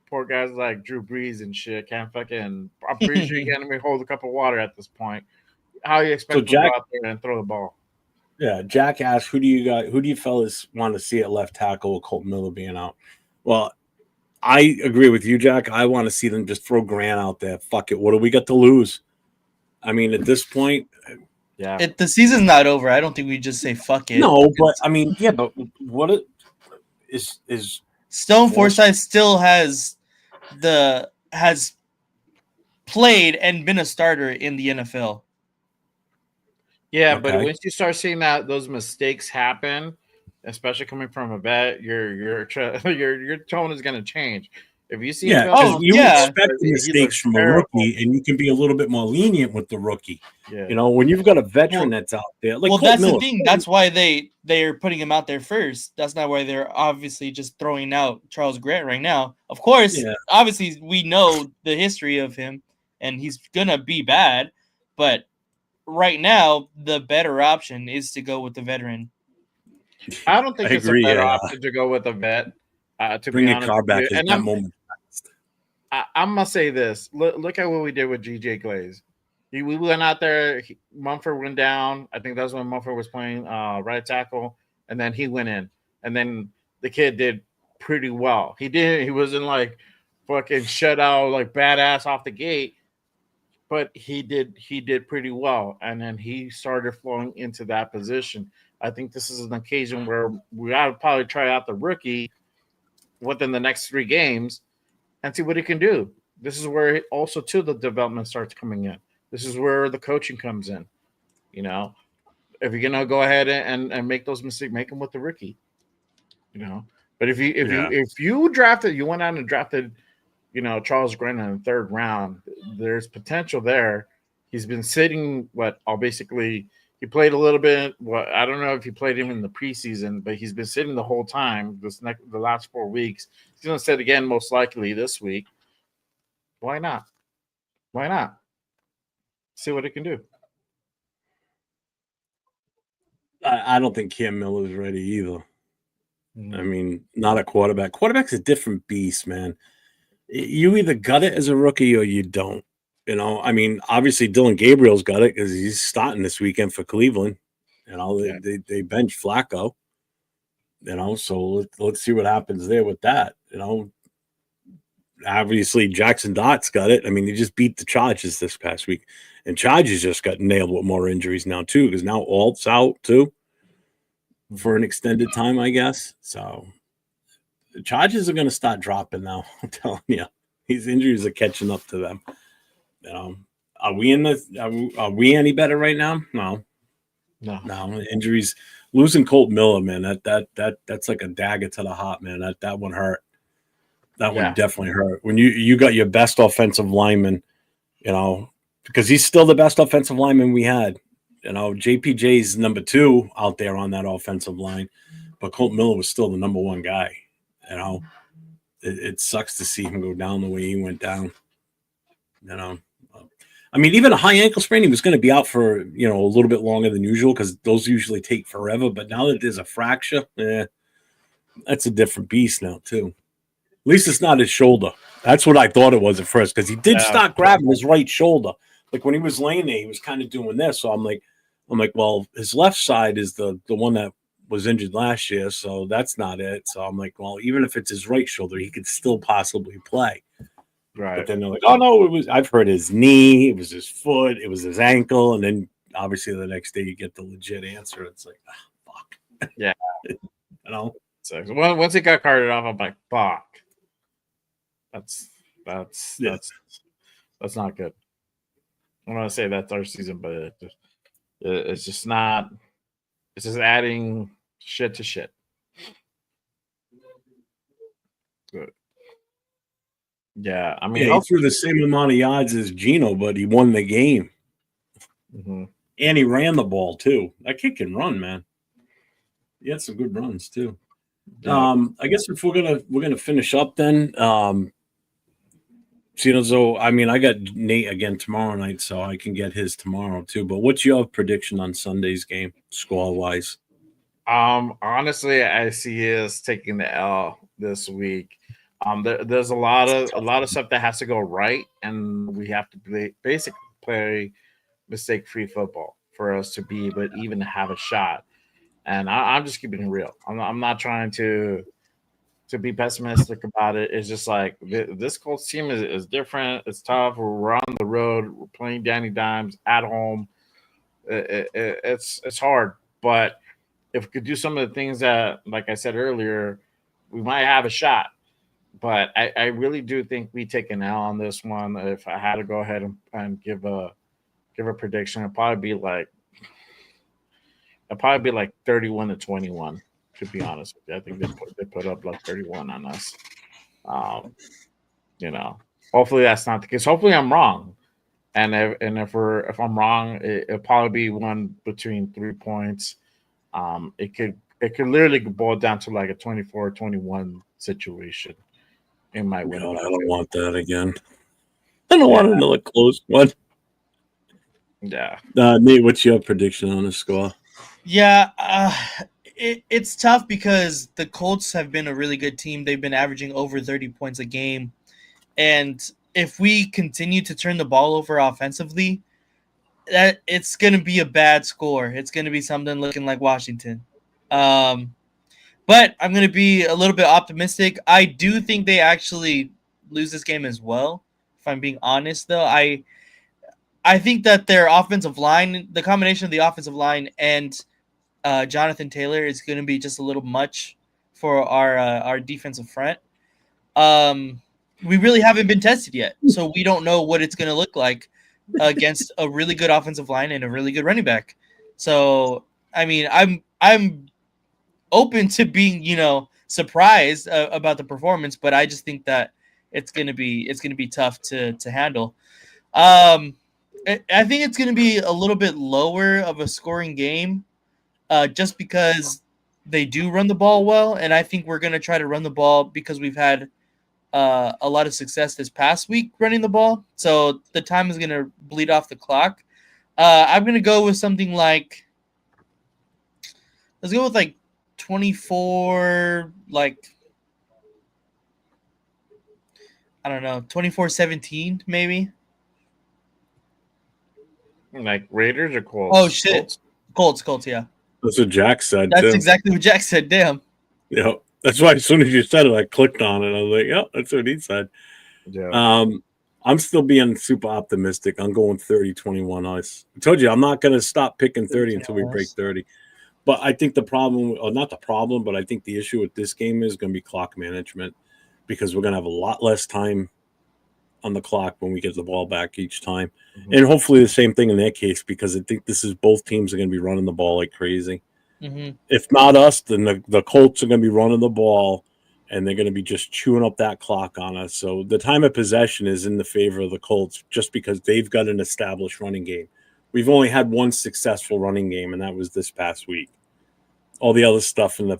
Poor guys like Drew Brees and shit can't fucking. I'm pretty sure he can't even hold a cup of water at this point. How you expect him to go out there and throw the ball? Yeah, Jack asked, who do you fellas want to see at left tackle with Colt Miller being out? Well, I agree with you, Jack. I want to see them just throw Grant out there. Fuck it. What do we got to lose? I mean, at this point, the season's not over. I don't think we just say fuck it. No, but I mean, but what it is Stone Forsythe still has played and been a starter in the NFL. Yeah, but once you start seeing those mistakes happen, especially coming from a vet, your tone is going to change. If you see, expect mistakes from a rookie, and you can be a little bit more lenient with the rookie. Yeah. You know, when you've got a veteran that's out there, like that's Miller. The thing. That's why they're putting him out there first. That's not why they're obviously just throwing out Charles Grant right now. Of course, obviously we know the history of him, and he's gonna be bad, but right now, the better option is to go with the veteran. I don't think it's a better option to go with a vet. To bring your car back at that moment. I'm gonna say this. Look at what we did with GJ Glaze. We went out there. Mumford went down. I think that's when Mumford was playing right tackle, and then he went in. And then the kid did pretty well. He wasn't like fucking shut out like badass off the gate. But he did pretty well, and then he started flowing into that position. I think this is an occasion where we got to probably try out the rookie within the next 3 games and see what he can do. This is where also too the development starts coming in. This is where the coaching comes in. You know, if you're gonna go ahead and make those mistakes, make them with the rookie. You know, but if you drafted, you went out and drafted. You know, Charles Grant in the 3rd round, there's potential there. He's been sitting he played a little bit. I don't know if he played him in the preseason, but he's been sitting the whole time the last 4 weeks. He's going to sit again most likely this week. Why not? See what it can do. I don't think Cam Miller is ready either. I mean, not a quarterback. Quarterback's a different beast, man. You either got it as a rookie or you don't. You know, I mean, obviously Dylan Gabriel's got it because he's starting this weekend for Cleveland. You know, they bench Flacco. You know, so let's see what happens there with that. You know, obviously Jackson Dott's got it. I mean, he just beat the Chargers this past week, and Chargers just got nailed with more injuries now too because now Alt's out too for an extended time, I guess. So the Chargers are going to start dropping now. I'm telling you, these injuries are catching up to them. You know, are we any better right now? No. Injuries, losing Colt Miller, man. That's like a dagger to the heart, man. That one hurt. That one definitely hurt. When you got your best offensive lineman, you know, because he's still the best offensive lineman we had. You know, JPJ's number 2 out there on that offensive line, but Colt Miller was still the number 1 guy. You know, it sucks to see him go down the way he went down. You know, I mean, even a high ankle sprain, he was going to be out for, you know, a little bit longer than usual because those usually take forever. But now that there's a fracture, that's a different beast now, too. At least it's not his shoulder. That's what I thought it was at first because he did start grabbing his right shoulder. Like when he was laying there, he was kind of doing this. So I'm like, well, his left side is the one that was injured last year, so that's not it. So I'm like, well, even if it's his right shoulder, he could still possibly play. Right. But then they're like, oh no, I've heard his knee, it was his foot, it was his ankle, and then obviously the next day you get the legit answer. It's like, fuck. Yeah. You know? So once it got carted off, I'm like, fuck. That's not good. I'm gonna say that's our season, but it's just not. It's just adding shit to shit. Good. Yeah, I mean, he threw the same amount of yards as Geno, but he won the game. Mm-hmm. And he ran the ball too. That kid can run, man. He had some good runs too. Yeah. I guess if we're gonna finish up then. So I mean, I got Nate again tomorrow night, so I can get his tomorrow too. But what's your prediction on Sunday's game, score wise? Honestly, I see us taking the L this week. There's a lot of stuff that has to go right, and we have to basically play mistake-free football for us to be able to even have a shot. And I'm just keeping it real. I'm not trying to be pessimistic about it. It's just like this Colts team is different. It's tough. We're on the road. We're playing Danny Dimes at home. It's hard, but if we could do some of the things that, like I said earlier, we might have a shot. But I really do think we take an L on this one. If I had to go ahead and give a prediction, it'd probably be like 31-21. To be honest with you, I think they put up like 31 on us. Hopefully that's not the case. Hopefully I'm wrong. And if I'm wrong, it'll probably be one between 3 points. It could literally boil down to like a 24-21 situation. It might win. God, I don't want that again. I don't want another close one. Yeah. Nate, what's your prediction on the score? Yeah, it's tough because the Colts have been a really good team. They've been averaging over 30 points a game. And if we continue to turn the ball over offensively, that it's going to be a bad score. It's going to be something looking like Washington. But I'm going to be a little bit optimistic. I do think they actually lose this game as well. If I'm being honest, though, I think that their offensive line, the combination of the offensive line and Jonathan Taylor is going to be just a little much for our defensive front. We really haven't been tested yet, so we don't know what it's going to look like against a really good offensive line and a really good running back. So, I mean, I'm open to being, surprised about the performance, but I just think that it's going to be tough to handle. I think it's going to be a little bit lower of a scoring game, just because they do run the ball well, and I think we're going to try to run the ball because we've had a lot of success this past week running the ball. So the time is going to bleed off the clock. I'm going to go with something like, let's go with like 24, like, I don't know, 24-17 maybe. Like Raiders or Colts? Oh, shit. Colts, yeah. That's what Jack said. That's exactly what Jack said. Damn. Yeah. That's why as soon as you said it, I clicked on it. I was like, yeah, that's what he said. Yeah. I'm still being super optimistic. I'm going 30-21 us. I told you I'm not going to stop picking 30 until we break 30. But I think the problem, or not the problem, but I think the issue with this game is going to be clock management, because we're going to have a lot less time on the clock when we get the ball back each time. Mm-hmm. And hopefully the same thing in their case, because I think both teams are going to be running the ball like crazy. Mm-hmm. If not us, then the Colts are going to be running the ball, and they're going to be just chewing up that clock on us. So the time of possession is in the favor of the Colts, just because they've got an established running game. We've only had one successful running game, and that was this past week. All the other stuff in the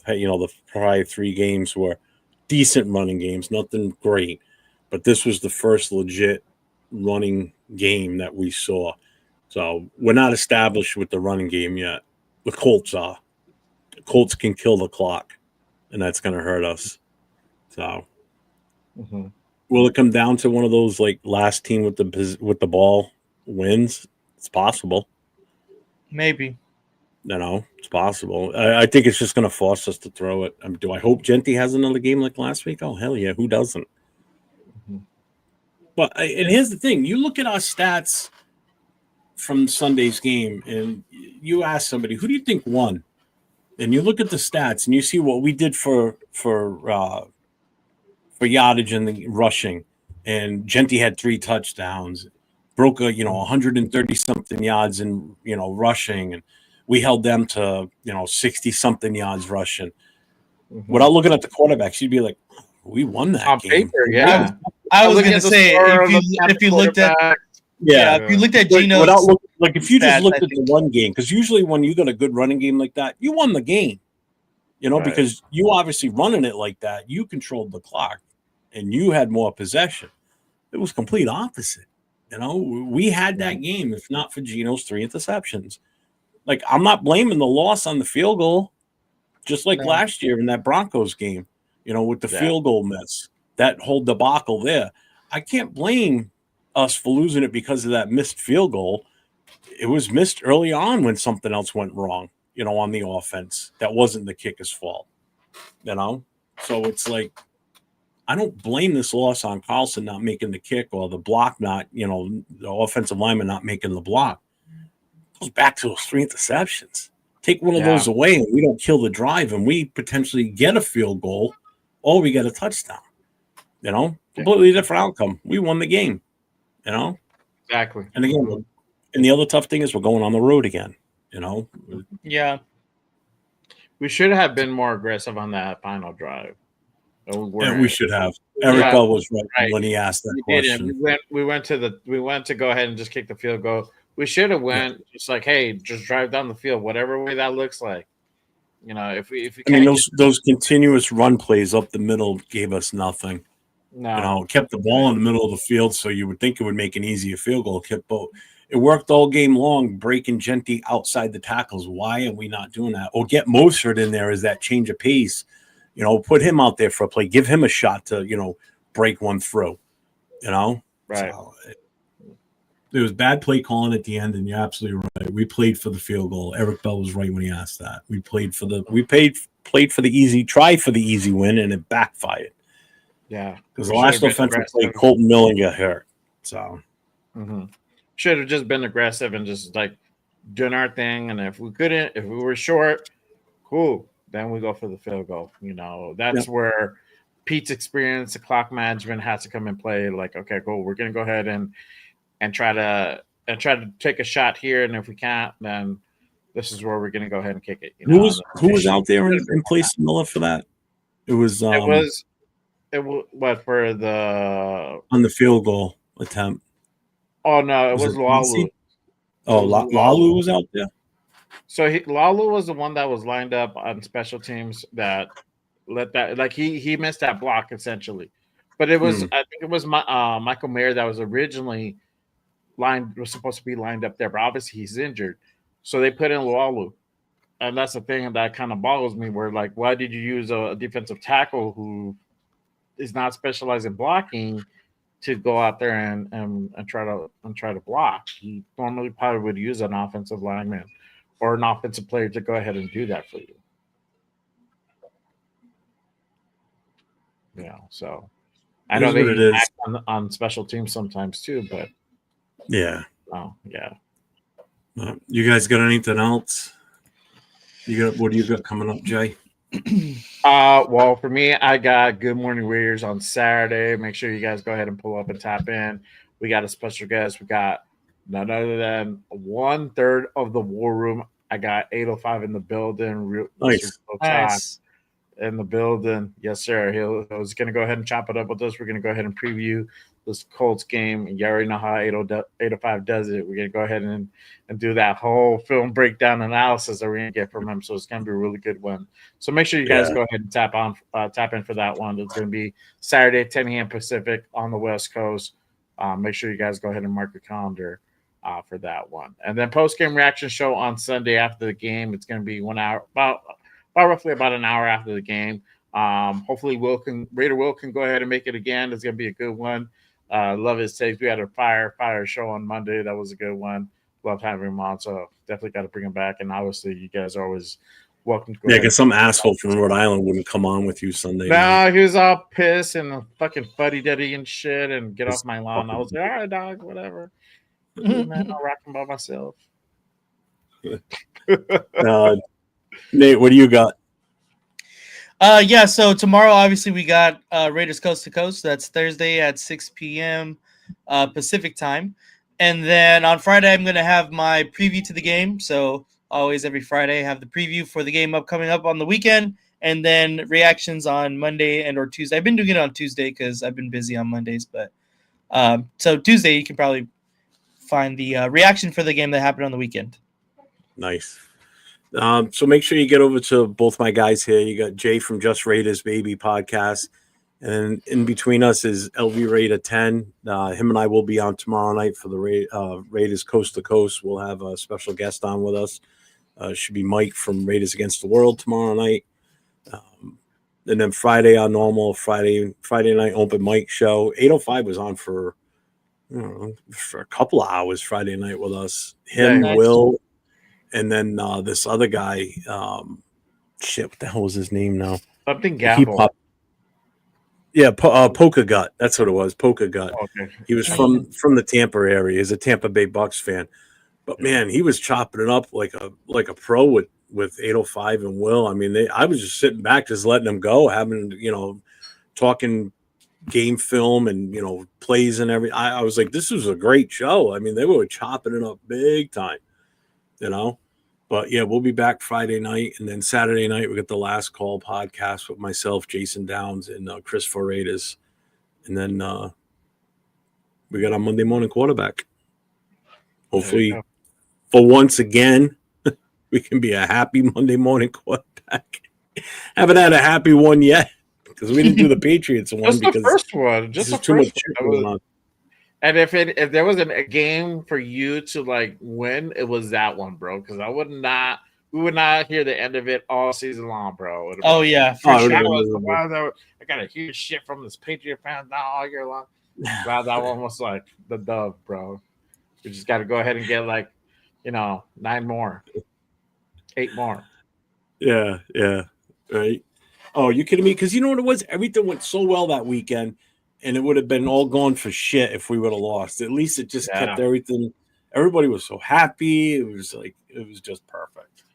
prior 3 games were decent running games, nothing great. But this was the first legit running game that we saw. So we're not established with the running game yet. The Colts are. The Colts can kill the clock, and that's going to hurt us. So will it come down to one of those like last team with the ball wins? It's possible. Maybe. It's possible. I think it's just going to force us to throw it. Do I hope Genty has another game like last week? Oh, hell yeah. Who doesn't? But and here's the thing. You look at our stats from Sunday's game, and you ask somebody, who do you think won? And you look at the stats, and you see what we did for yardage and the rushing. And Genty had 3 touchdowns, broke 130-something yards in, rushing, and we held them to, 60-something yards rushing. without looking at the quarterbacks, you'd be like, we won that on game. paper, yeah. I was going to say, if you looked at if you looked at Geno's like if you just stats, looked at the one game, because usually when you got a good running game like that, you won the game. Because you obviously running it like that, you controlled the clock and you had more possession. It was complete opposite. We had that game if not for Geno's 3 interceptions. Like, I'm not blaming the loss on the field goal, just like last year in that Broncos game, with the field goal miss, that whole debacle there. I can't blame us for losing it because of that missed field goal. It was missed early on when something else went wrong, on the offense. That wasn't the kicker's fault, So it's like, I don't blame this loss on Carlson not making the kick or the block not, the offensive lineman not making the block. It goes back to those 3 interceptions. Take one of those away and we don't kill the drive and we potentially get a field goal or we get a touchdown. Completely different outcome. We won the game, Exactly. And again, and the other tough thing is we're going on the road again, Yeah. We should have been more aggressive on that final drive. Yeah, we should have. Eric Bell was right when he asked that question. We went to go ahead and just kick the field goal. We should have went just like, hey, just drive down the field, whatever way that looks like. If we those continuous run plays up the middle gave us nothing. No, kept the ball in the middle of the field, so you would think it would make an easier field goal. It worked all game long, breaking Genty outside the tackles. Why are we not doing that? Or get Mostert in there as that change of pace. Put him out there for a play. Give him a shot to, break one through. Right. So it was bad play calling at the end, and you're absolutely right. We played for the field goal. Eric Bell was right when he asked that. We played for the easy win, and it backfired. Yeah, because the last offensive play, Colton Millen got hurt. So should have just been aggressive and just like doing our thing. And if we were short, cool. Then we go for the field goal. That's where Pete's experience, the clock management has to come in play. Like, okay, cool. We're gonna go ahead and try to take a shot here, and if we can't, then this is where we're gonna go ahead and kick it. Who was out there in place of Miller for that? It was what for the on the field goal attempt. Oh no, it was Lalu. Oh, Lalu was out there. So Lalu was the one that was lined up on special teams that let that, like, he missed that block essentially. But it was I think it was Michael Mayer that was originally supposed to be lined up there, but obviously he's injured, so they put in Lalu, and that's the thing that kind of boggles me. Where, like, why did you use a defensive tackle who is not specialized in blocking to go out there and try to block? He normally probably would use an offensive lineman or an offensive player to go ahead and do that for you. So I know they act on special teams sometimes too, but yeah. Oh yeah. You guys got anything else? What do you got coming up, Jay? Well, for me, I got Good Morning Warriors on Saturday. Make sure you guys go ahead and pull up and tap in. We got a special guest. We got none other than 1/3 of the War Room. I got 805 in the building. Nice. In the building. Yes, sir. He's going to go ahead and chop it up with us. We're going to go ahead and preview this Colts game. You already know how 805 does it. We're going to go ahead and do that whole film breakdown analysis that we're going to get from him. So it's going to be a really good one. So make sure you guys go ahead and tap in for that one. It's going to be Saturday, 10 a.m. Pacific on the West Coast. Make sure you guys go ahead and mark your calendar for that one. And then post-game reaction show on Sunday after the game. It's going to be 1 hour, roughly about an hour after the game. Hopefully Raider Will can go ahead and make it again. It's going to be a good one. Love his takes. We had a fire show on Monday. That was a good one. Loved having him on. So definitely got to bring him back. And obviously you guys are always welcome to go. Yeah, because some asshole from Rhode Island wouldn't come on with you Sunday. No, he was all pissed and fucking fuddy-duddy and shit and get off my lawn. I was like, all right, dog, whatever. Man, I'll rock him by myself. Nate, what do you got? So tomorrow, obviously, we got Raiders Coast to Coast. That's Thursday at 6 p.m. Pacific time. And then on Friday, I'm going to have my preview to the game. So always every Friday, I have the preview for the game coming up on the weekend. and then reactions on Monday and or Tuesday. I've been doing it on Tuesday because I've been busy on Mondays, but so Tuesday you can probably find the reaction for the game that happened on the weekend. Nice. So make sure you get over to both my guys here. You got Jay from Just Raiders Baby podcast, and in between us is LV Raider 10. Him and I will be on tomorrow night for the Raiders Coast to Coast. We'll have a special guest on with us. Should be Mike from Raiders Against the World tomorrow night. And then Friday, our normal Friday night open mic show. 805 was on for a couple of hours Friday night with us. Him, Nice. Will, and then this other guy. What the hell was his name now? Something Gamble. Polka Gut. That's what it was. Polka Gut. Okay. He was from the Tampa area. He's a Tampa Bay Bucks fan. But man, he was chopping it up like a pro with 805 and Will. I mean, I was just sitting back, just letting them go, having talking game film and plays and everything. I was like, this was a great show. I mean, they were chopping it up big time, But yeah, we'll be back Friday night, and then Saturday night we got the Last Call podcast with myself, Jason Downs, and Chris Foradas, and then we got our Monday morning quarterback. Hopefully, for once again, we can be a happy Monday morning quarterback. Haven't had a happy one yet because we didn't do the Patriots one. Just because the first one. Just the too first much one. And if there was a game for you to win, it was that one, bro. Because we would not hear the end of it all season long, bro. Oh yeah, for sure. I got to hear shit from this Patriot fans now all year long. Wow, that one was like the dub, bro. We just got to go ahead and get 9 more, 8 more. Yeah, right. Oh, you kidding me? Because you know what it was? Everything went so well that weekend. And it would have been all gone for shit if we would have lost. At least it just kept everything. Everybody was so happy. It was just perfect.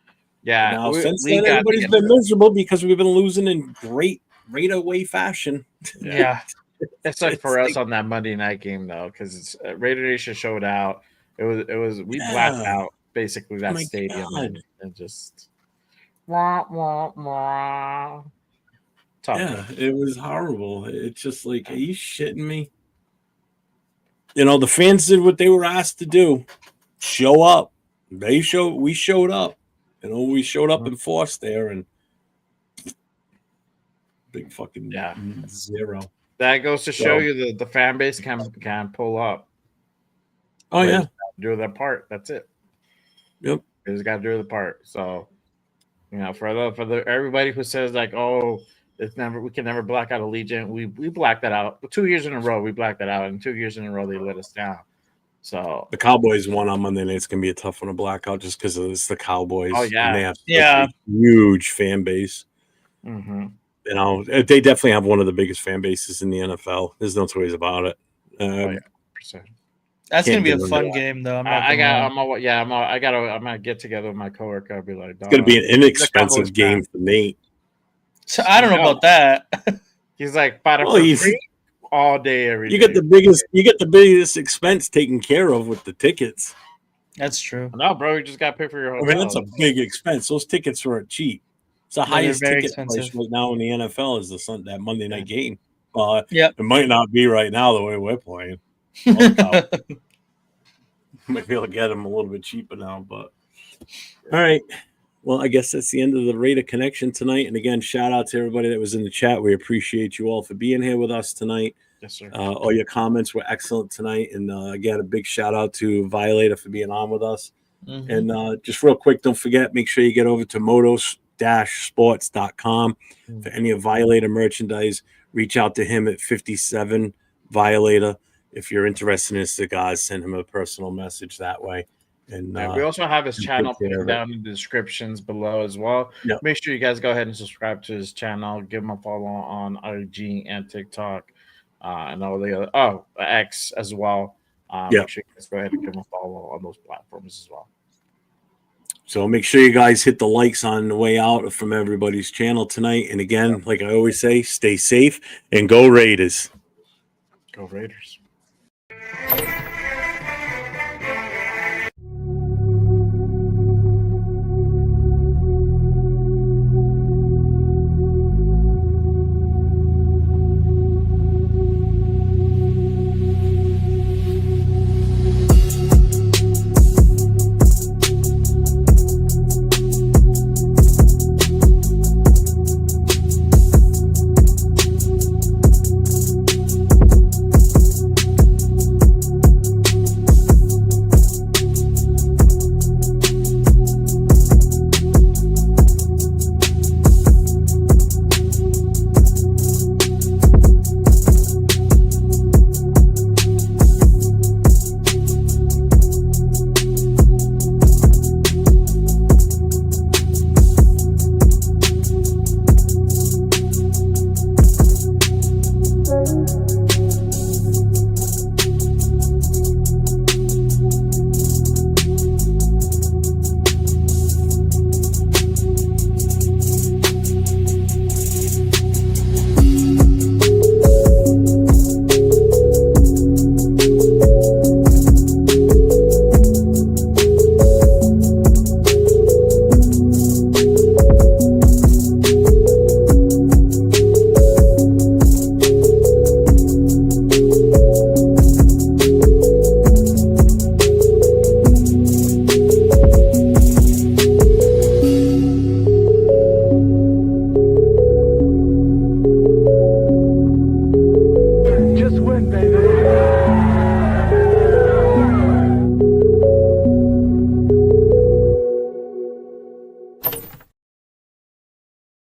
Yeah. And now since then, everybody's been miserable because we've been losing in great away fashion. Yeah. It's like for us on that Monday night game though, because it's Raider Nation showed out. We blacked out basically that stadium and just wah, wah, wah. Yeah, it was horrible. It's just like, are you shitting me? The fans did what they were asked to do. Show up. We showed up. We showed up in force there and big fucking zero. That goes to show you the fan base can pull up. Oh yeah. Do their part. That's it. Yep. They just gotta do the part. So for everybody who says we can never black out Allegiant. We blacked that out 2 years in a row. We blacked that out, and 2 years in a row they let us down. So the Cowboys won on Monday night. It's gonna be a tough one to black out just because it's the Cowboys. Oh yeah, and they have a huge fan base. Mm-hmm. They definitely have one of the biggest fan bases in the NFL. There's no two ways about it. 100%. That's gonna be a fun game, though. I'm gonna get together with my coworker. I'll be like, it's gonna be an inexpensive game for Nate. So I don't know about that. He's like, free all day, every day. You get the biggest expense taken care of with the tickets. That's true. No, bro, you just got to pay for your hotel. I mean, that's a big expense. Those tickets aren't cheap. It's the highest ticket price right now in the NFL is that Monday night game. It might not be right now the way we're playing. Might be able to get them a little bit cheaper now, but all right. Well, I guess that's the end of the Raider Connection tonight. And again, shout out to everybody that was in the chat. We appreciate you all for being here with us tonight. Yes, sir. All your comments were excellent tonight. And again, a big shout out to Violator for being on with us. Mm-hmm. And just real quick, don't forget, make sure you get over to motos-sports.com for any of Violator merchandise. Reach out to him at 57 Violator. If you're interested in his cigars, send him a personal message that way. And we also have his channel down in the descriptions below as well. Yep. Make sure you guys go ahead and subscribe to his channel. Give him a follow on IG and TikTok, and all the other X as well. Make sure you guys go ahead and give him a follow on those platforms as well. So make sure you guys hit the likes on the way out from everybody's channel tonight. And again, like I always say, stay safe and go Raiders. Go Raiders. win, baby.